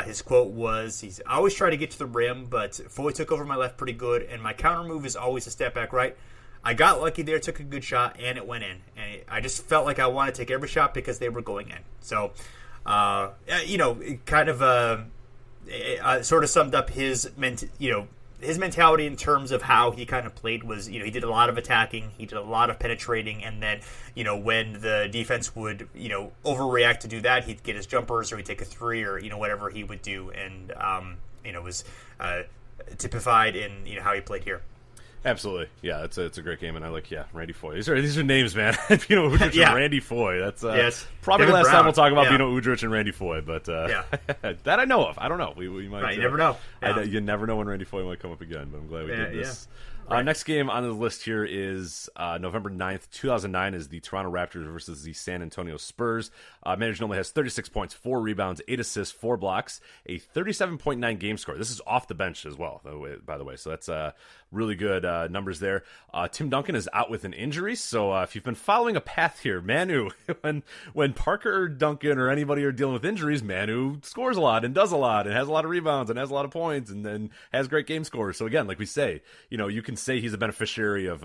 His quote was, "He's always try to get to the rim, but Foye took over my left pretty good, and my counter move is always a step back right. I got lucky there, took a good shot, and it went in. And I just felt like I wanted to take every shot because they were going in." So, it kind of sort of summed up his mentality in terms of how he kind of played was, he did a lot of attacking, he did a lot of penetrating, and then, when the defense would, overreact to do that, he'd get his jumpers or he'd take a three or, whatever he would do, and, was typified in, how he played here. Absolutely, yeah. It's a great game, and I like Randy Foye. These are names, man. Bino Udrih and Randy Foye. That's probably the last time we'll talk about Bino Udrih and Randy Foye. But that I know of. I don't know. We might. You never know. Yeah. You never know when Randy Foye might come up again. But I'm glad we did this. Right. Next game on the list here is November 9th, 2009, is the Toronto Raptors versus the San Antonio Spurs. Manu Ginobili has 36 points, 4 rebounds, 8 assists, 4 blocks, a 37.9 game score. This is off the bench as well, by the way. So that's really good numbers there. Tim Duncan is out with an injury. So if you've been following a path here, Manu, when Parker or Duncan or anybody are dealing with injuries, Manu scores a lot and does a lot and has a lot of rebounds and has a lot of points and then has great game scores. So again, like we say, you can say he's a beneficiary of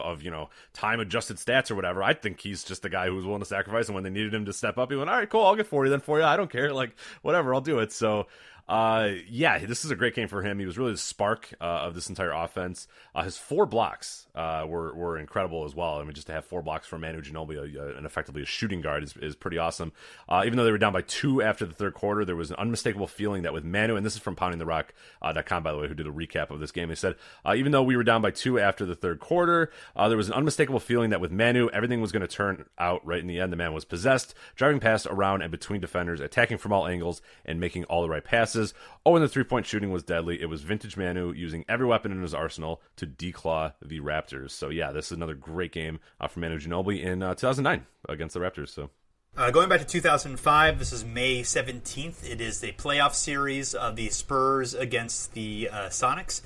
time-adjusted stats or whatever. I think he's just the guy who was willing to sacrifice, and when they needed him to step up, he went, all right, cool, I'll get 40 then for you. I don't care. Like, whatever, I'll do it. So, this is a great game for him. He was really the spark of this entire offense. His 4 blocks were incredible as well. I mean, just to have 4 blocks from Manu Ginobili, and effectively a shooting guard, is pretty awesome. Even though they were down by 2 after the third quarter, there was an unmistakable feeling that with Manu, and this is from PoundingTheRock.com, by the way, who did a recap of this game. They said, even though we were down by 2 after the third quarter, there was an unmistakable feeling that with Manu, everything was going to turn out right in the end. The man was possessed, driving past, around, and between defenders, attacking from all angles, and making all the right passes. Oh, and the three-point shooting was deadly. It was vintage Manu using every weapon in his arsenal to declaw the Raptors. So, this is another great game from Manu Ginobili in 2009 against the Raptors. So, going back to 2005, this is May 17th. It is the playoff series of the Spurs against the Sonics.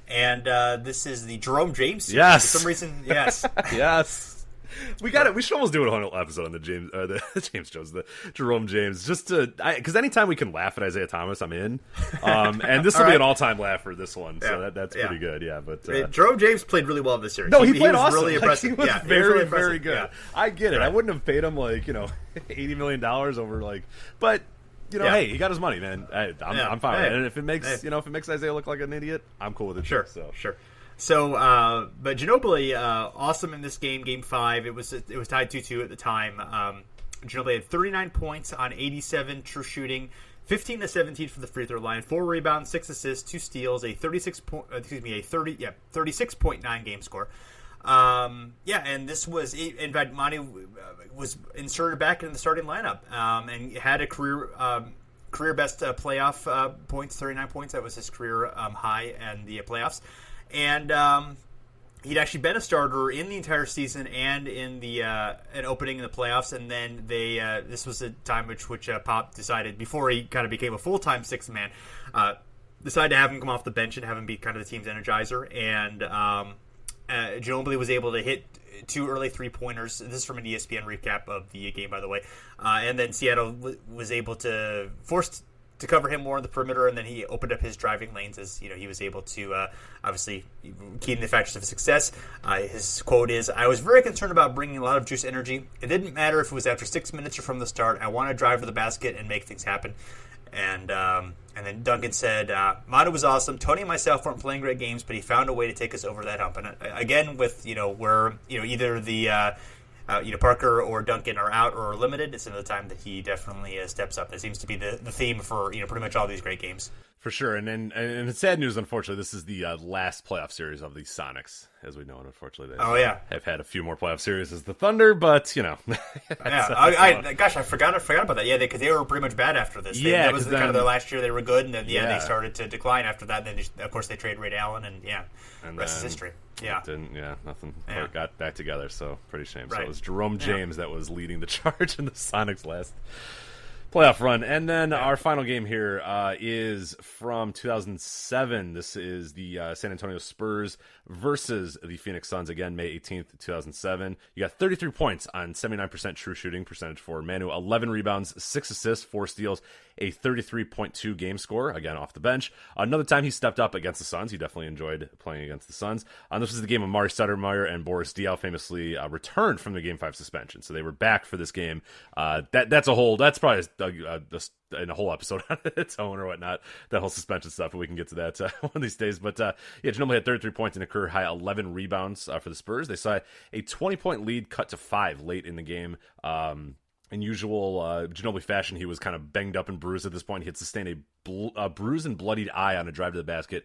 And this is the Jerome James series. Yes. For some reason, yes. Yes. We got it. We should almost do a whole episode on the James Jones, the Jerome James, just because anytime we can laugh at Isaiah Thomas, I'm in. And this will be an all-time laugh for this one, so that's pretty good. Yeah, but Jerome James played really well in this series. No, he played awesome. Really impressive. He was very, very good. Yeah. I get it. Right. I wouldn't have paid him $80 million over but. Hey, he got his money, man. I'm fine with it. And if it makes Isaiah look like an idiot, I'm cool with it. Sure. So, but Ginobili, awesome in this game, Game 5. It was tied 2-2 at the time. Ginobili had 39 points on 87 true shooting, 15 to 17 from the free throw line, 4 rebounds, 6 assists, 2 steals, a 36.9 game score. And this was, in fact, Manu was inserted back in the starting lineup, and had a career best playoff points, 39 points. That was his career high in the playoffs. And he'd actually been a starter in the entire season and in the an opening in the playoffs. And then they this was a time which Pop decided, before he kind of became a full-time sixth man, decided to have him come off the bench and have him be kind of the team's energizer. And Ginobili was able to hit 2 early 3-pointers. This is from an ESPN recap of the game, by the way. And then Seattle was able to force to cover him more on the perimeter, and then he opened up his driving lanes as he was able to obviously key in the factors of success. His quote is, "I was very concerned about bringing a lot of juice energy. It didn't matter if it was after 6 minutes or from the start. I want to drive to the basket and make things happen." And then Duncan said, "Manu was awesome. Tony and myself weren't playing great games, but he found a way to take us over that hump." And again, with where either the Parker or Duncan are out or limited, it's another time that he definitely steps up. That seems to be the theme for pretty much all these great games. For sure, and it's sad news. Unfortunately, this is the last playoff series of the Sonics, as we know. And unfortunately, they have had a few more playoff series as the Thunder, but I forgot about that. Yeah, because they were pretty much bad after this. That was kind of their last year. They were good, and then they started to decline after that. And then of course they traded Ray Allen, and the rest is history. Nothing quite got back together. So pretty shame. Right. So it was Jerome James that was leading the charge in the Sonics last playoff run. And then our final game here is from 2007. This is the San Antonio Spurs versus the Phoenix Suns, again, May 18th, 2007. You got 33 points on 79% true shooting percentage for Manu, 11 rebounds, 6 assists, 4 steals, a 33.2 game score, again, off the bench. Another time he stepped up against the Suns. He definitely enjoyed playing against the Suns. This was the game of Mari Stoudemire and Boris Diaw famously returned from the Game 5 suspension. So they were back for this game. That's probably in a whole episode on its own or whatnot, that whole suspension stuff, but we can get to that one of these days. But Ginobili had 33 points and a career high 11 rebounds for the Spurs. They saw a 20-point lead cut to 5 late in the game. In usual Ginobili fashion, he was kind of banged up and bruised at this point. He had sustained a bruised and bloodied eye on a drive to the basket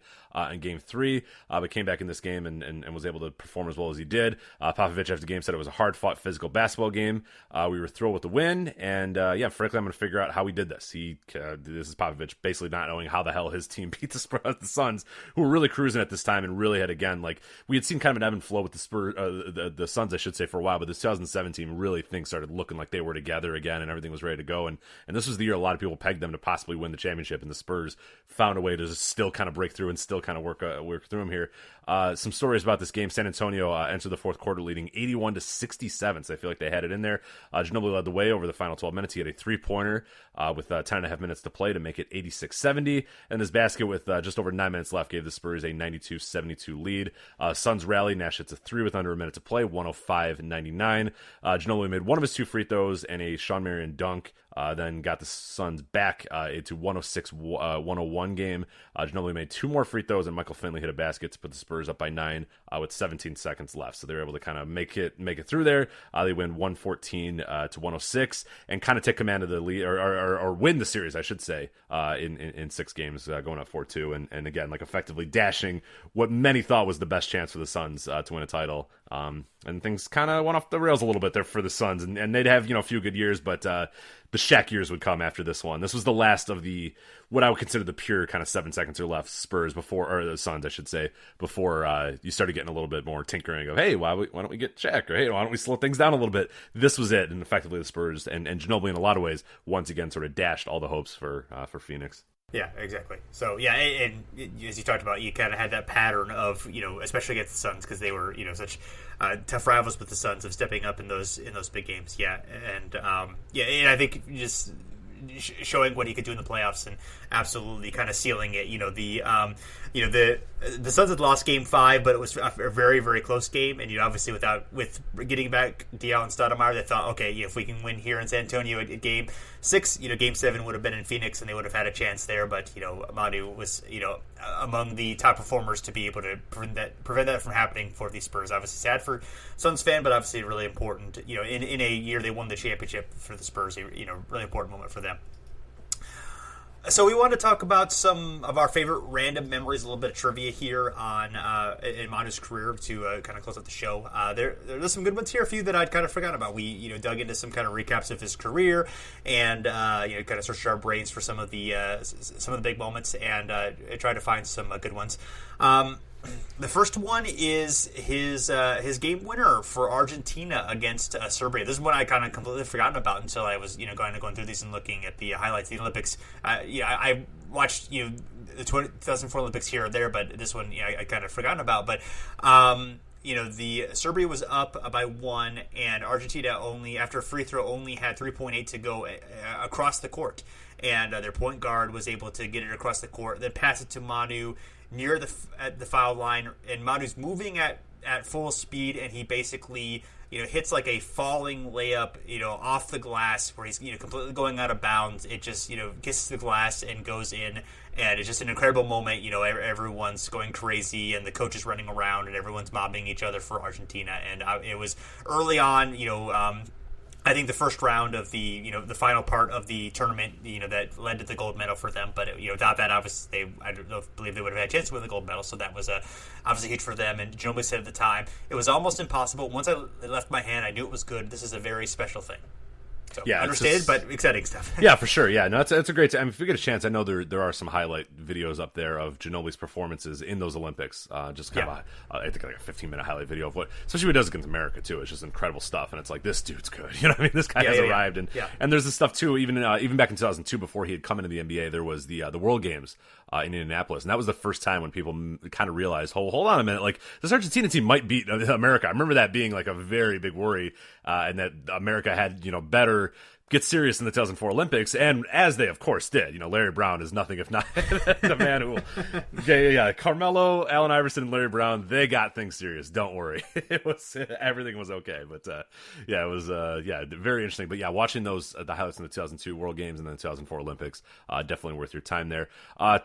in Game 3, but came back in this game and was able to perform as well as he did. Popovich after the game said it was a hard-fought physical basketball game. We were thrilled with the win, and frankly, I'm going to figure out how we did this. This is Popovich basically not knowing how the hell his team beat the Suns, who were really cruising at this time and really had, again, like, we had seen kind of an ebb and flow with the Spurs, the Suns, I should say, for a while, but this 2017 really things started looking like they were together again and everything was ready to go, and this was the year a lot of people pegged them to possibly win the championship, and the Spurs found a way to still kind of break through and still kind of work through them here. Some stories about this game. San Antonio entered the fourth quarter leading 81-67, so I feel like they had it in there. Ginobili led the way over the final 12 minutes. He had a three-pointer with 10.5 minutes to play to make it 86-70, and this basket with just over 9 minutes left gave the Spurs a 92-72 lead. Suns rallied. Nash hits a three with under a minute to play, 105-99. Ginobili made one of his 2 free throws and a Sean Marion dunk, then got the Suns back into 106-101 game. Ginobili made 2 more free throws, and Michael Finley hit a basket to put the Spurs up by 9 with 17 seconds left. So they were able to kind of make it through there. They win 114-106 and kind of take command of the lead, or win the series, I should say, in 6 games, going up 4-2, and again, like, effectively dashing what many thought was the best chance for the Suns to win a title. And things kind of went off the rails a little bit there for the Suns, and they'd have, a few good years, but the Shaq years would come after this one. This was the last of what I would consider the pure kind of 7 seconds or left Spurs or the Suns, I should say, before you started getting a little bit more tinkering of, hey, why don't we get Shaq? Or, hey, why don't we slow things down a little bit? This was it, and effectively the Spurs and Ginobili in a lot of ways once again sort of dashed all the hopes for Phoenix. Yeah, exactly. So, yeah, and as you talked about, you kind of had that pattern of, especially against the Suns, because they were, such tough rivals with the Suns, of stepping up in those big games. Yeah, and and I think just showing what he could do in the playoffs and absolutely kind of sealing it. The Suns had lost Game 5, but it was a very, very close game. And obviously with getting back Diaw and Stoudemire, they thought, okay, if we can win here in San Antonio at Game 6, Game 7 would have been in Phoenix and they would have had a chance there. But Manu was among the top performers to be able to prevent that from happening for the Spurs. Obviously sad for Suns fan, but obviously really important. In a year they won the championship for the Spurs, really important moment for them. So we want to talk about some of our favorite random memories, a little bit of trivia here on in Manu's career to kind of close out the show. There's some good ones here, a few that I'd kind of forgotten about. We dug into some kind of recaps of his career and kind of searched our brains for some of the big moments and tried to find some good ones. The first one is his game winner for Argentina against Serbia. This is one I kind of completely forgotten about until I was going through these and looking at the highlights of the Olympics. I watched the 2004 Olympics here or there, but this one I kind of forgotten about. But the Serbia was up by 1, and Argentina only after a free throw only had 3.8 to go across the court, and their point guard was able to get it across the court, then pass it to Manu near at the foul line, and Manu's moving at full speed, and he basically hits like a falling layup off the glass where he's completely going out of bounds. It just kisses the glass and goes in, and it's just an incredible moment. Everyone's going crazy, and the coach is running around, and everyone's mobbing each other for Argentina. And it was early on, I think the first round of the the final part of the tournament that led to the gold medal for them, but without that, obviously I don't believe they would have had a chance to win the gold medal. So that was obviously huge for them. And Ginobili said at the time it was almost impossible. Once I left my hand, I knew it was good. This is a very special thing. So yeah, understated, but exciting stuff. Yeah, for sure. Yeah, no, it's a great. I mean, if we get a chance, I know there are some highlight videos up there of Ginobili's performances in those Olympics. Just kind of, I think like a 15-minute highlight video of what, especially what he does against America too. It's just incredible stuff, and it's like this dude's good. You know what I mean? This guy has arrived, and there's this stuff too. Even back in 2002, before he had come into the NBA, there was the World Games in Indianapolis, and that was the first time when people kind of realized, hold on a minute, like this Argentina team might beat America. I remember that being like a very big worry, and that America had better get serious in the 2004 Olympics, and as they of course did. Larry Brown is nothing if not the man who Carmelo, Allen Iverson, and Larry Brown, they got things serious. Don't worry. Everything was okay. But it was very interesting. But watching those the highlights in the 2002 World Games and then the 2004 Olympics, definitely worth your time there.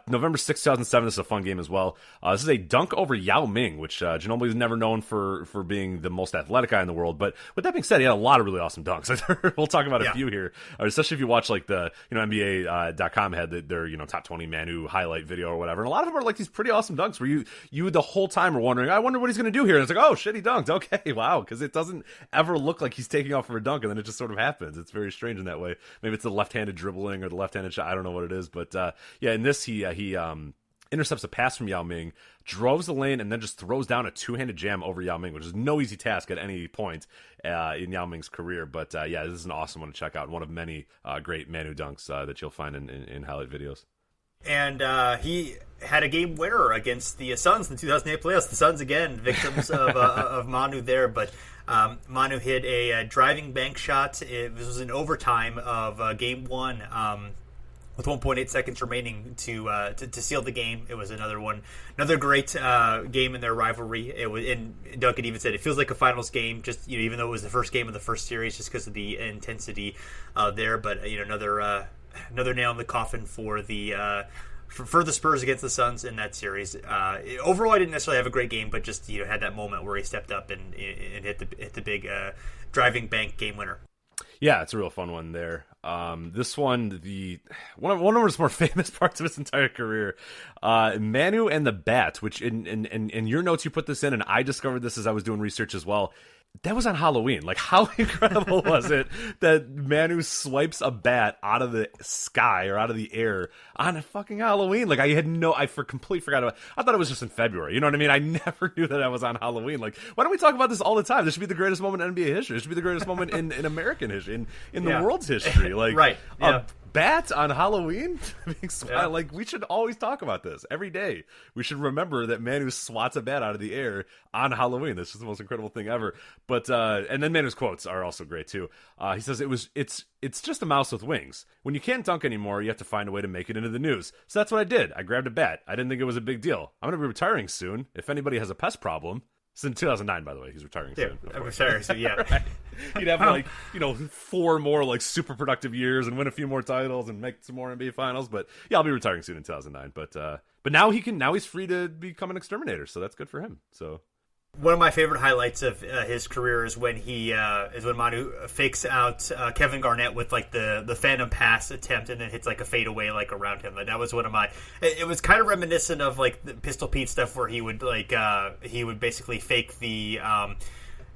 November 6, 2007, this is a fun game as well. This is a dunk over Yao Ming, which Ginobili is never known for being the most athletic guy in the world. But with that being said, he had a lot of really awesome dunks. We'll talk about a few here, especially if you watch like the NBA.com had their top 20 Manu highlight video or whatever, and a lot of them are like these pretty awesome dunks where you the whole time are wondering, I wonder what he's going to do here, and it's like, oh shit, he dunked, okay, wow, because it doesn't ever look like he's taking off for a dunk, and then it just sort of happens. It's very strange in that way. Maybe it's the left-handed dribbling or the left-handed shot, I don't know what it is, but in this he intercepts a pass from Yao Ming, droves the lane, and then just throws down a two-handed jam over Yao Ming, which is no easy task at any point in Yao Ming's career. But this is an awesome one to check out. One of many great Manu dunks that you'll find in highlight videos. And he had a game winner against the Suns in the 2008 playoffs. The Suns, again, victims of Manu there. But Manu hit a driving bank shot. This was in overtime of Game 1. With 1.8 seconds remaining to seal the game. It was another great game in their rivalry. It was, and Duncan even said it feels like a finals game, just even though it was the first game of the first series, just because of the intensity there. But another nail in the coffin for the Spurs against the Suns in that series. Overall, I didn't necessarily have a great game, but just had that moment where he stepped up and hit the big driving bank game winner. Yeah, it's a real fun one there. This one, one of his more famous parts of his entire career, Manu and the bat, which in your notes you put this in, and I discovered this as I was doing research as well. That was on Halloween. Like, how incredible was it that Manu swipes a bat out of the sky or out of the air on a fucking Halloween? Like, I completely forgot about it. I thought it was just in February. You know what I mean? I never knew that was on Halloween. Like, why don't we talk about this all the time? This should be the greatest moment in NBA history. This should be the greatest moment in American history, in the world's history. Like, right. Yeah. Bat on Halloween? Like, we should always talk about this every day. We should remember that Manu swats a bat out of the air on Halloween. This is the most incredible thing ever. But and then Manu's quotes are also great too. He says it's just a mouse with wings. When you can't dunk anymore, you have to find a way to make it into the news. So that's what I did. I grabbed a bat. I didn't think it was a big deal. I'm going to be retiring soon. If anybody has a pest problem. It's in 2009, by the way. He's retiring soon. I'm retiring soon, yeah. Right. He'd have 4 more super productive years and win a few more titles and make some more NBA finals. But yeah, I'll be retiring soon in 2009. But now he's free to become an exterminator, so that's good for him. So one of my favorite highlights of his career is when when Manu fakes out Kevin Garnett with the phantom pass attempt and then hits a fadeaway around him. That was one of my. It was kind of reminiscent of the Pistol Pete stuff where he would basically fake the.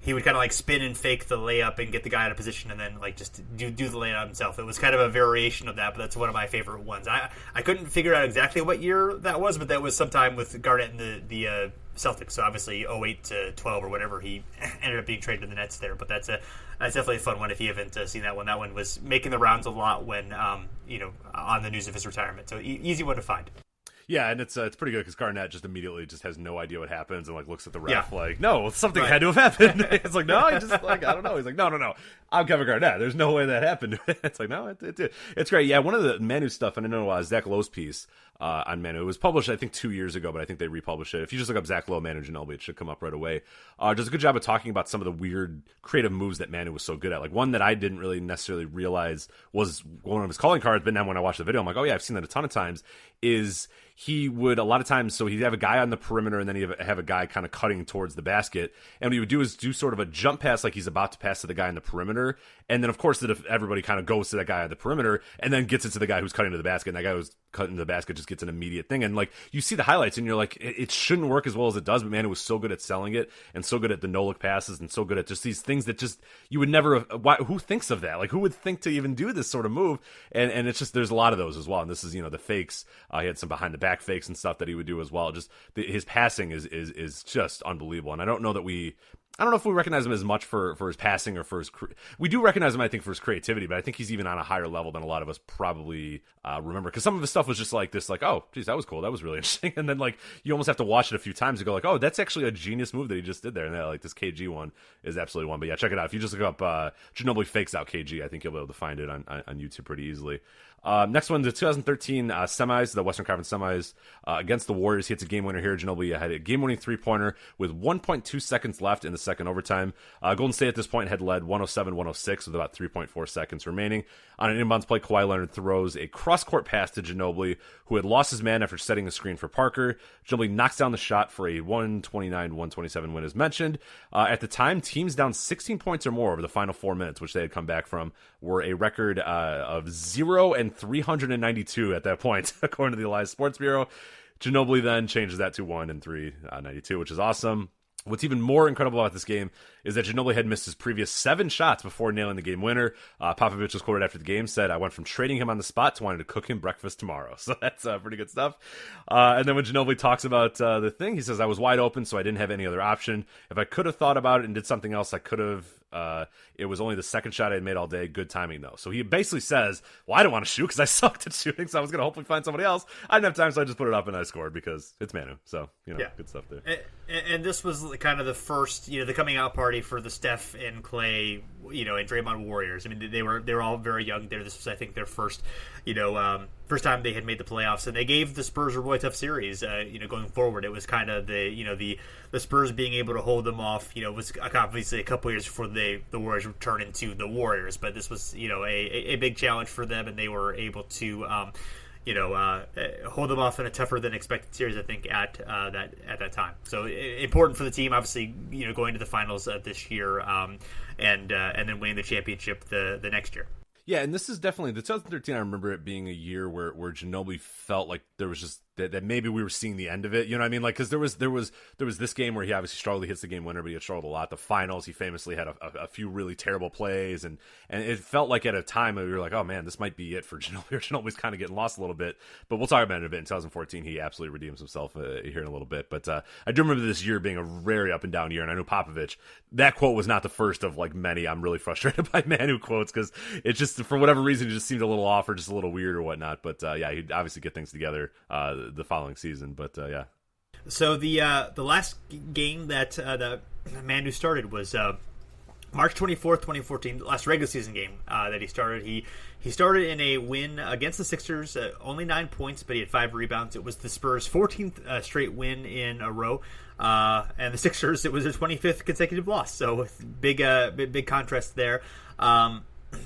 He would kind of spin and fake the layup and get the guy out of position and then just do the layup himself. It was kind of a variation of that, but that's one of my favorite ones. I couldn't figure out exactly what year that was, but that was sometime with Garnett and the Celtics. So obviously 08 to 12 or whatever, he ended up being traded to the Nets there. But that's definitely a fun one if you haven't seen that one. That one was making the rounds a lot when on the news of his retirement. So easy one to find. Yeah, and it's pretty good because Garnett just immediately has no idea what happens and looks at the ref no, something had to have happened. It's like, no, I just I don't know. He's like, no, I'm Kevin Garnett. There's no way that happened. It's like, no, it did. It's great. Yeah, one of the Manu stuff, and I know Zach Lowe's piece on Manu. It was published, I think, 2 years ago, but I think they republished it. If you just look up Zach Lowe, Manu Ginobili, it should come up right away. Does a good job of talking about some of the weird creative moves that Manu was so good at. Like one that I didn't really necessarily realize was one of his calling cards, but now when I watch the video, I'm like, oh yeah, I've seen that a ton of times, is he would a lot of times, so he'd have a guy on the perimeter and then he'd have a guy kind of cutting towards the basket. And what he would do is do sort of a jump pass like he's about to pass to the guy in the perimeter. And then, of course, everybody kind of goes to that guy on the perimeter and then gets it to the guy who's cutting to the basket. And that guy who's cutting to the basket just gets an immediate thing. And like you see the highlights and you're like, it shouldn't work as well as it does, but man, it was so good at selling it and so good at the no-look passes and so good at just these things that just you would never who thinks of that? Like who would think to even do this sort of move? And it's just there's a lot of those as well. And this is, the fakes. He had some behind the back fakes and stuff that he would do as well. Just his passing is just unbelievable. And I don't know if we recognize him as much for his passing or for his. We do recognize him, I think, for his creativity, but I think he's even on a higher level than a lot of us probably remember. Because some of his stuff was just like this, like, oh, geez, that was cool, that was really interesting, and then like you almost have to watch it a few times to go like, oh, that's actually a genius move that he just did there. And that, like this KG one is absolutely one. But yeah, check it out. If you just look up Ginobili fakes out KG, I think you'll be able to find it on YouTube pretty easily. Next one, the 2013 semis, the Western Conference semis against the Warriors. He hits a game winner here. Ginobili had a game-winning three-pointer with 1.2 seconds left in the second overtime. Golden State at this point had led 107-106 with about 3.4 seconds remaining. On an inbounds play, Kawhi Leonard throws a cross-court pass to Ginobili, who had lost his man after setting a screen for Parker. Ginobili knocks down the shot for a 129-127 win, as mentioned. At the time, teams down 16 points or more over the final 4 minutes, which they had come back from, were a record of 0-392 at that point, according to the Elias Sports Bureau. Ginobili then changes that to 1-392, which is awesome. What's even more incredible about this game is that Ginobili had missed his previous 7 shots before nailing the game winner. Popovich was quoted after the game, said, "I went from trading him on the spot to wanting to cook him breakfast tomorrow." So that's pretty good stuff. And then when Ginobili talks about the thing, he says, "I was wide open, so I didn't have any other option. If I could have thought about it and did something else, I could have. It was only the second shot I had made all day. Good timing, though." So he basically says, well, I didn't want to shoot because I sucked at shooting, so I was going to hopefully find somebody else. I didn't have time, so I just put it up and I scored because it's Manu. So, good stuff there. And this was kind of the first, the coming out party for the Steph and Clay, and Draymond Warriors. I mean, they were all very young there. This was, I think, their first, first time they had made the playoffs, and they gave the Spurs a really tough series. Going forward, it was kind of the Spurs being able to hold them off. Was obviously a couple years before the Warriors would turn into the Warriors, but this was a big challenge for them, and they were able to hold them off in a tougher than expected series, I think, at that time. So important for the team, obviously, going to the finals this year, and then winning the championship the next year. Yeah, and this is definitely the 2013. I remember it being a year where Ginobili felt like there was just that maybe we were seeing the end of it. You know what I mean? Like, because there was this game where he obviously struggled. He hits the game winner, but he had struggled a lot. The finals, he famously had a few really terrible plays, and it felt like at a time we were like, oh man, this might be it for Ginobili. Ginobili's kind of getting lost a little bit. But we'll talk about it in a bit. In 2014, he absolutely redeems himself here in a little bit. But I do remember this year being a very up and down year, and I knew Popovich. That quote was not the first of like many. I'm really frustrated by Manu quotes because it just, for whatever reason, it just seemed a little off or just a little weird or whatnot. But yeah, he'd obviously get things together the following season. But yeah. So the last game that Manu started was March 24th, 2014, last regular season game that he started. He started in a win against the Sixers, only 9 points, but he had 5 rebounds. It was the Spurs' 14th straight win in a row. And the Sixers, it was their 25th consecutive loss. So big contrast there.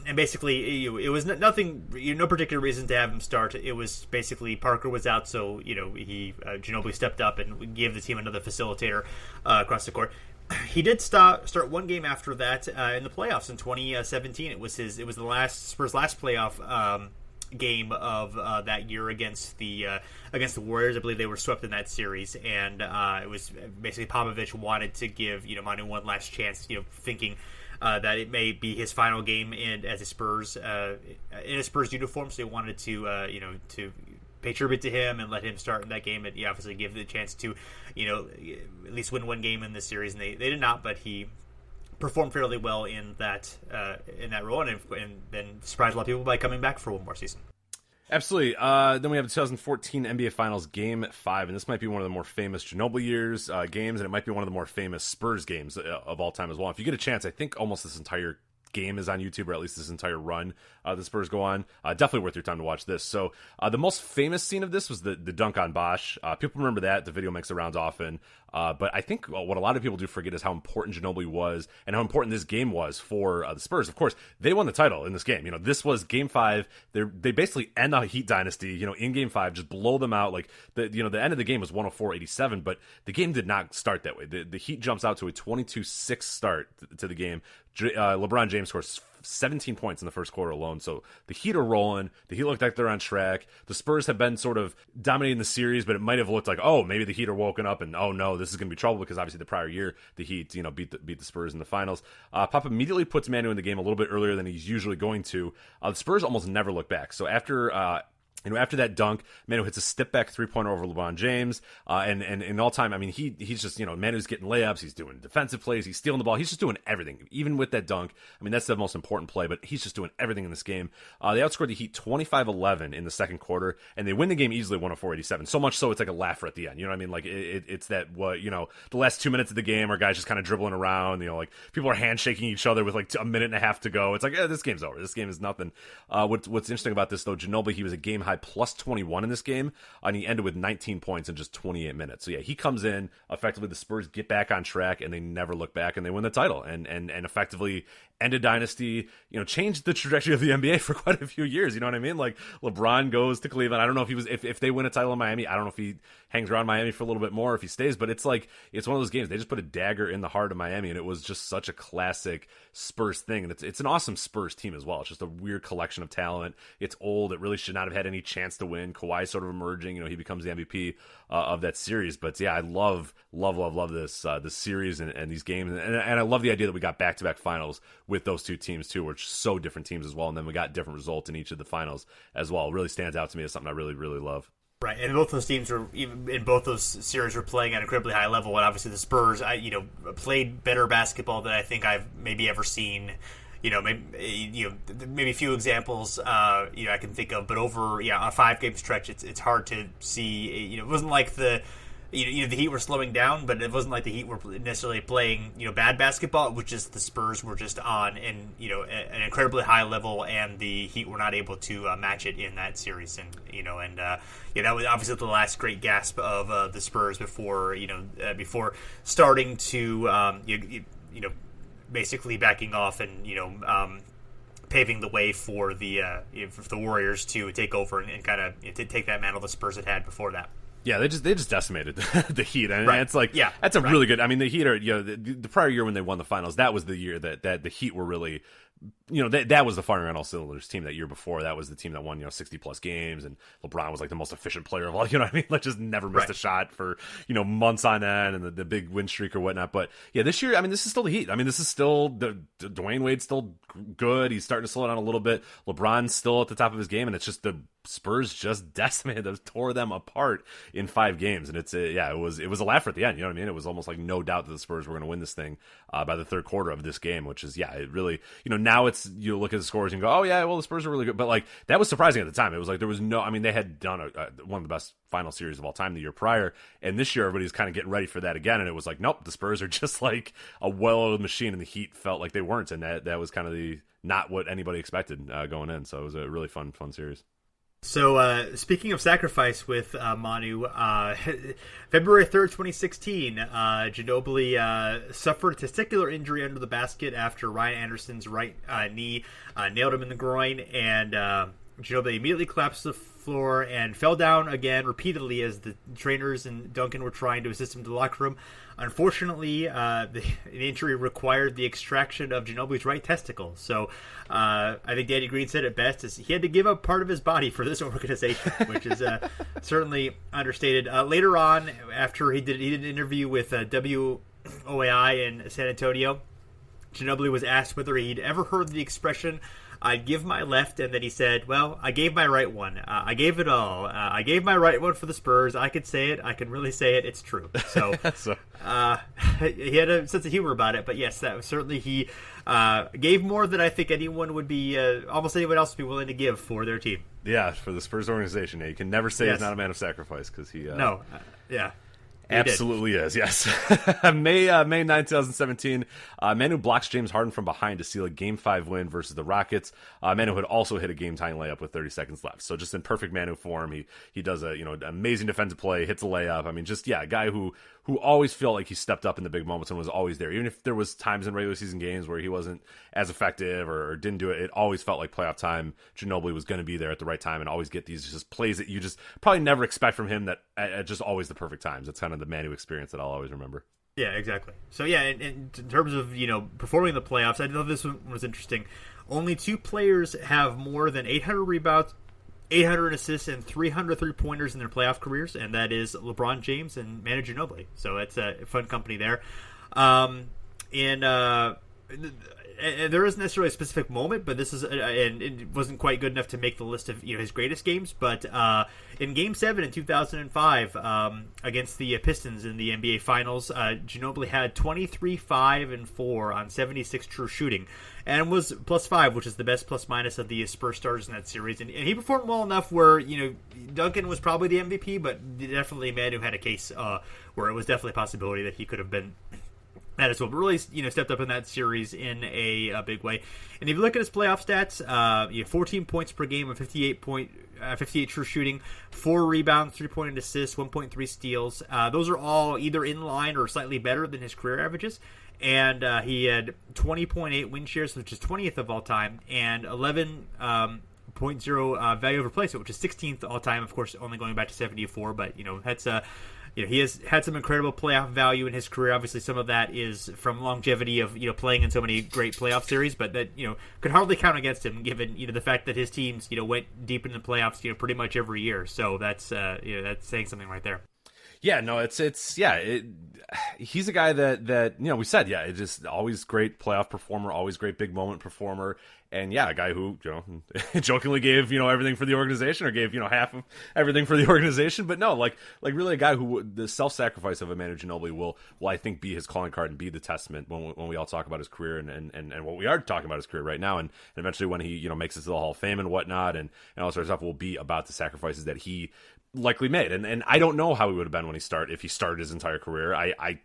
And basically, it was nothing, no particular reason to have him start. It was basically Parker was out, so Ginobili stepped up and gave the team another facilitator across the court. He did start one game after that in the playoffs in 2017. It was the Spurs' last playoff game of that year against the Warriors. I believe they were swept in that series, and it was basically Popovich wanted to give Manu one last chance, thinking that it may be his final game as a Spurs in a Spurs uniform, so he wanted to pay tribute to him and let him start in that game, and obviously give the chance to at least win one game in this series, and they did not, but he performed fairly well in that role, and then surprised a lot of people by coming back for one more season. Absolutely. Then we have the 2014 NBA Finals Game 5, and this might be one of the more famous Ginobili years games, and it might be one of the more famous Spurs games of all time as well. If you get a chance, I think almost this entire game is on YouTube, or at least this entire run the Spurs go on. Definitely worth your time to watch this. So the most famous scene of this was the dunk on Bosh. People remember that. The video makes the rounds often. But I think what a lot of people do forget is how important Ginobili was and how important this game was for the Spurs. Of course, they won the title in this game. This was Game 5. They basically end the Heat dynasty, in Game 5, just blow them out. Like, the end of the game was 104-87, but the game did not start that way. The Heat jumps out to a 22-6 start to the game. LeBron James scores 17 points in the first quarter alone. So the Heat are rolling. The Heat look like they're on track. The Spurs have been sort of dominating the series, but it might have looked like, oh, maybe the Heat are woken up and, oh no, this is going to be trouble, because obviously the prior year the Heat, beat the Spurs in the finals. Pop immediately puts Manu in the game a little bit earlier than he's usually going to. The Spurs almost never look back. So after that dunk, Manu hits a step-back three-pointer over LeBron James, and in all time, I mean, he's just, Manu's getting layups, he's doing defensive plays, he's stealing the ball, he's just doing everything. Even with that dunk, I mean, that's the most important play, but he's just doing everything in this game. They outscored the Heat 25-11 in the second quarter, and they win the game easily 104-87. So much so, it's like a laugher at the end. You know what I mean? Like, it's that, the last 2 minutes of the game are guys just kind of dribbling around, like, people are handshaking each other with, like, a minute and a half to go. It's like, this game's over. This game is nothing. What's interesting about this, though, Ginobili, he was a game-high plus 21 in this game, and he ended with 19 points in just 28 minutes. So yeah, he comes in, effectively the Spurs get back on track, and they never look back, and they win the title, and effectively end a dynasty, changed the trajectory of the NBA for quite a few years. You know what I mean? Like, LeBron goes to Cleveland. I don't know if he was, if they win a title in Miami, I don't know if he hangs around Miami for a little bit more, or if he stays, but it's like, it's one of those games, they just put a dagger in the heart of Miami, and it was just such a classic Spurs thing, and it's an awesome Spurs team as well. It's just a weird collection of talent. It's old. It really should not have had any chance to win. Kawhi sort of emerging, he becomes the MVP of that series. But yeah, I love this series and these games, and I love the idea that we got back-to-back finals with those two teams too, which are so different teams as well, and then we got different results in each of the finals as well. It really stands out to me as something I really, really love. Right, and both those teams were, even in both those series, were playing at an incredibly high level, and obviously the Spurs, played better basketball than I think I've maybe ever seen. Maybe a few examples, I can think of, but over a 5-game stretch, it's hard to see. It wasn't like the Heat were slowing down, but it wasn't like the Heat were necessarily playing bad basketball. It was just the Spurs were just on an incredibly high level, and the Heat were not able to match it in that series. And that was obviously the last great gasp of the Spurs before starting to basically backing off and paving the way for the Warriors to take over and kind of to take that mantle the Spurs had before that. Yeah, they just decimated the Heat, and right. It's like, yeah, that's a really good. I mean, the Heat are the prior year when they won the finals, that was the year that the Heat were really, that was the firing on all cylinders team that year before. That was the team that won 60 plus games, and LeBron was like the most efficient player of all. You know what I mean? Like, just never missed a shot for months on end, and the big win streak or whatnot. But yeah, this year, I mean, this is still the Heat. I mean, this is still the Dwayne Wade's still good. He's starting to slow down a little bit. LeBron's still at the top of his game, and it's just the Spurs just decimated them, tore them apart in 5 games, and it was a laugh at the end. You know what I mean? It was almost like no doubt that the Spurs were going to win this thing by the third quarter of this game, which is it really now it's, you look at the scores and go, oh yeah, well the Spurs are really good, but like that was surprising at the time. It was like there was no, I mean, they had done one of the best final series of all time the year prior, and this year everybody's kind of getting ready for that again, and it was like, nope, the Spurs are just like a well-oiled machine, and the Heat felt like they weren't, and that was kind of not what anybody expected going in. So it was a really fun series. So, speaking of sacrifice with Manu, February 3rd, 2016, Ginobili suffered a testicular injury under the basket after Ryan Anderson's right knee nailed him in the groin, and Ginobili immediately collapsed to the floor and fell down again repeatedly as the trainers and Duncan were trying to assist him to the locker room. Unfortunately, the injury required the extraction of Ginobili's right testicle. So I think Danny Green said it best, is he had to give up part of his body for this organization, which is certainly understated. Later on, after he did an interview with WOAI in San Antonio, Ginobili was asked whether he'd ever heard the expression, "I'd give my left," and then he said, well, I gave my right one. I gave it all. I gave my right one for the Spurs. I could say it. I can really say it. It's true. So, he had a sense of humor about it, but yes, that was certainly, he gave more than I think anyone would be, almost anyone else would be willing to give for their team. Yeah, for the Spurs organization. Yeah, you can never say he's not a man of sacrifice, because he... yeah. Absolutely is, yes. May 9, 2017, Manu blocks James Harden from behind to seal a Game 5 win versus the Rockets. Manu had also hit a game-tying layup with 30 seconds left. So just in perfect Manu form, he does an amazing defensive play, hits a layup. I mean, just, a guy who always felt like he stepped up in the big moments and was always there. Even if there was times in regular season games where he wasn't as effective or didn't do it, it always felt like playoff time, Ginobili was going to be there at the right time and always get these just plays that you just probably never expect from him, that at just always the perfect times. It's kind of the Manu experience that I'll always remember. Yeah, exactly. So yeah, in terms of performing in the playoffs, I thought this one was interesting. Only 2 players have more than 800 rebounds, 800 assists, and 300 3-pointers in their playoff careers, and that is LeBron James and Manu Ginobili. So it's a fun company there. And there isn't necessarily a specific moment, but this is, and it wasn't quite good enough to make the list of his greatest games. But in Game 7 in 2005 against the Pistons in the NBA Finals, Ginobili had 23, 5, and 4 on 76 true shooting, and was +5, which is the best plus minus of the Spurs starters in that series. And he performed well enough where Duncan was probably the MVP, but definitely Manu had a case where it was definitely a possibility that he could have been that as well, but really, stepped up in that series in a big way. And if you look at his playoff stats, 14 points per game of 58 true shooting, 4 rebounds, 3-point assists, 1.3 steals. Those are all either in line or slightly better than his career averages. And he had 20.8 win shares, which is 20th of all time, and 11.0 value over placement, which is 16th all time. Of course, only going back to 74, but that's he has had some incredible playoff value in his career. Obviously, some of that is from longevity of playing in so many great playoff series, but that could hardly count against him given the fact that his teams went deep into the playoffs pretty much every year. So that's that's saying something right there. Yeah, no, he's a guy that we said, it's just always great playoff performer, always great big moment performer, and a guy who jokingly gave everything for the organization, or gave half of everything for the organization, but no, like really a guy who the self-sacrifice of a Manu Ginobili will I think be his calling card and be the testament when we all talk about his career and what we are talking about his career right now, and eventually when he makes it to the Hall of Fame and whatnot and all sorts of stuff will be about the sacrifices that he likely made, and I don't know how he would have been if he started his entire career. I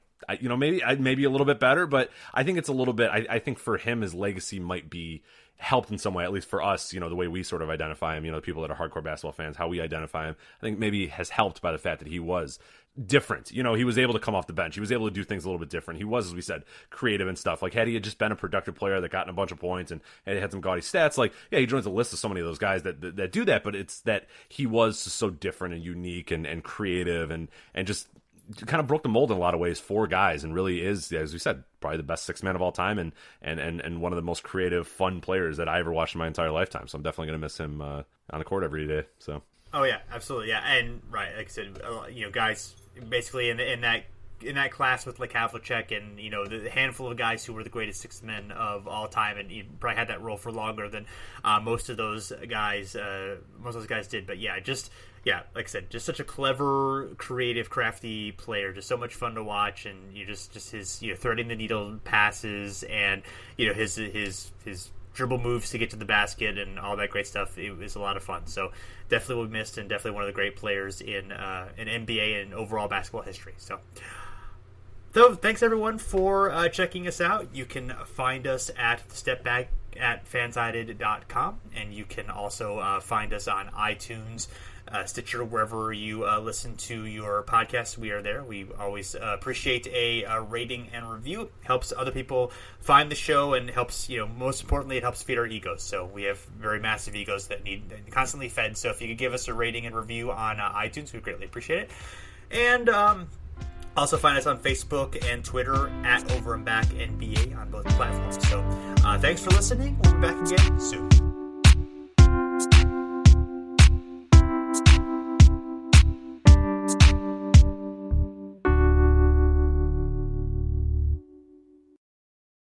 maybe a little bit better, but I think it's a little bit. I think for him, his legacy might be helped in some way, at least for us. The way we sort of identify him. The people that are hardcore basketball fans, how we identify him, I think maybe has helped by the fact that he was different. He was able to come off the bench. He was able to do things a little bit different. He was, as we said, creative and stuff. Like, had he just been a productive player that gotten a bunch of points and had some gaudy stats, he joins a list of so many of those guys that do that, but it's that he was so different and unique and creative and just kind of broke the mold in a lot of ways for guys, and really is, as we said, probably the best sixth man of all time and one of the most creative, fun players that I ever watched in my entire lifetime. So I'm definitely going to miss him on the court every day. So. Oh yeah, absolutely, yeah, and right, like I said, guys basically in that class with Havlicek and the handful of guys who were the greatest sixth men of all time, and he probably had that role for longer than most of those guys did. But like I said, just such a clever, creative, crafty player, just so much fun to watch, and just his threading the needle passes and his dribble moves to get to the basket and all that great stuff. It was a lot of fun. So definitely will be missed, and definitely one of the great players in NBA and overall basketball history. So thanks everyone for checking us out. You can find us at Stepback at fansided.com, and you can also find us on iTunes, Stitcher, wherever you listen to your podcasts. We are there. We always appreciate a rating and review. Helps other people find the show, and helps, most importantly, it helps feed our egos. So we have very massive egos that need constantly fed. So if you could give us a rating and review on iTunes, we'd greatly appreciate it. And also find us on Facebook and Twitter at Over and Back NBA on both platforms. So thanks for listening. We'll be back again soon.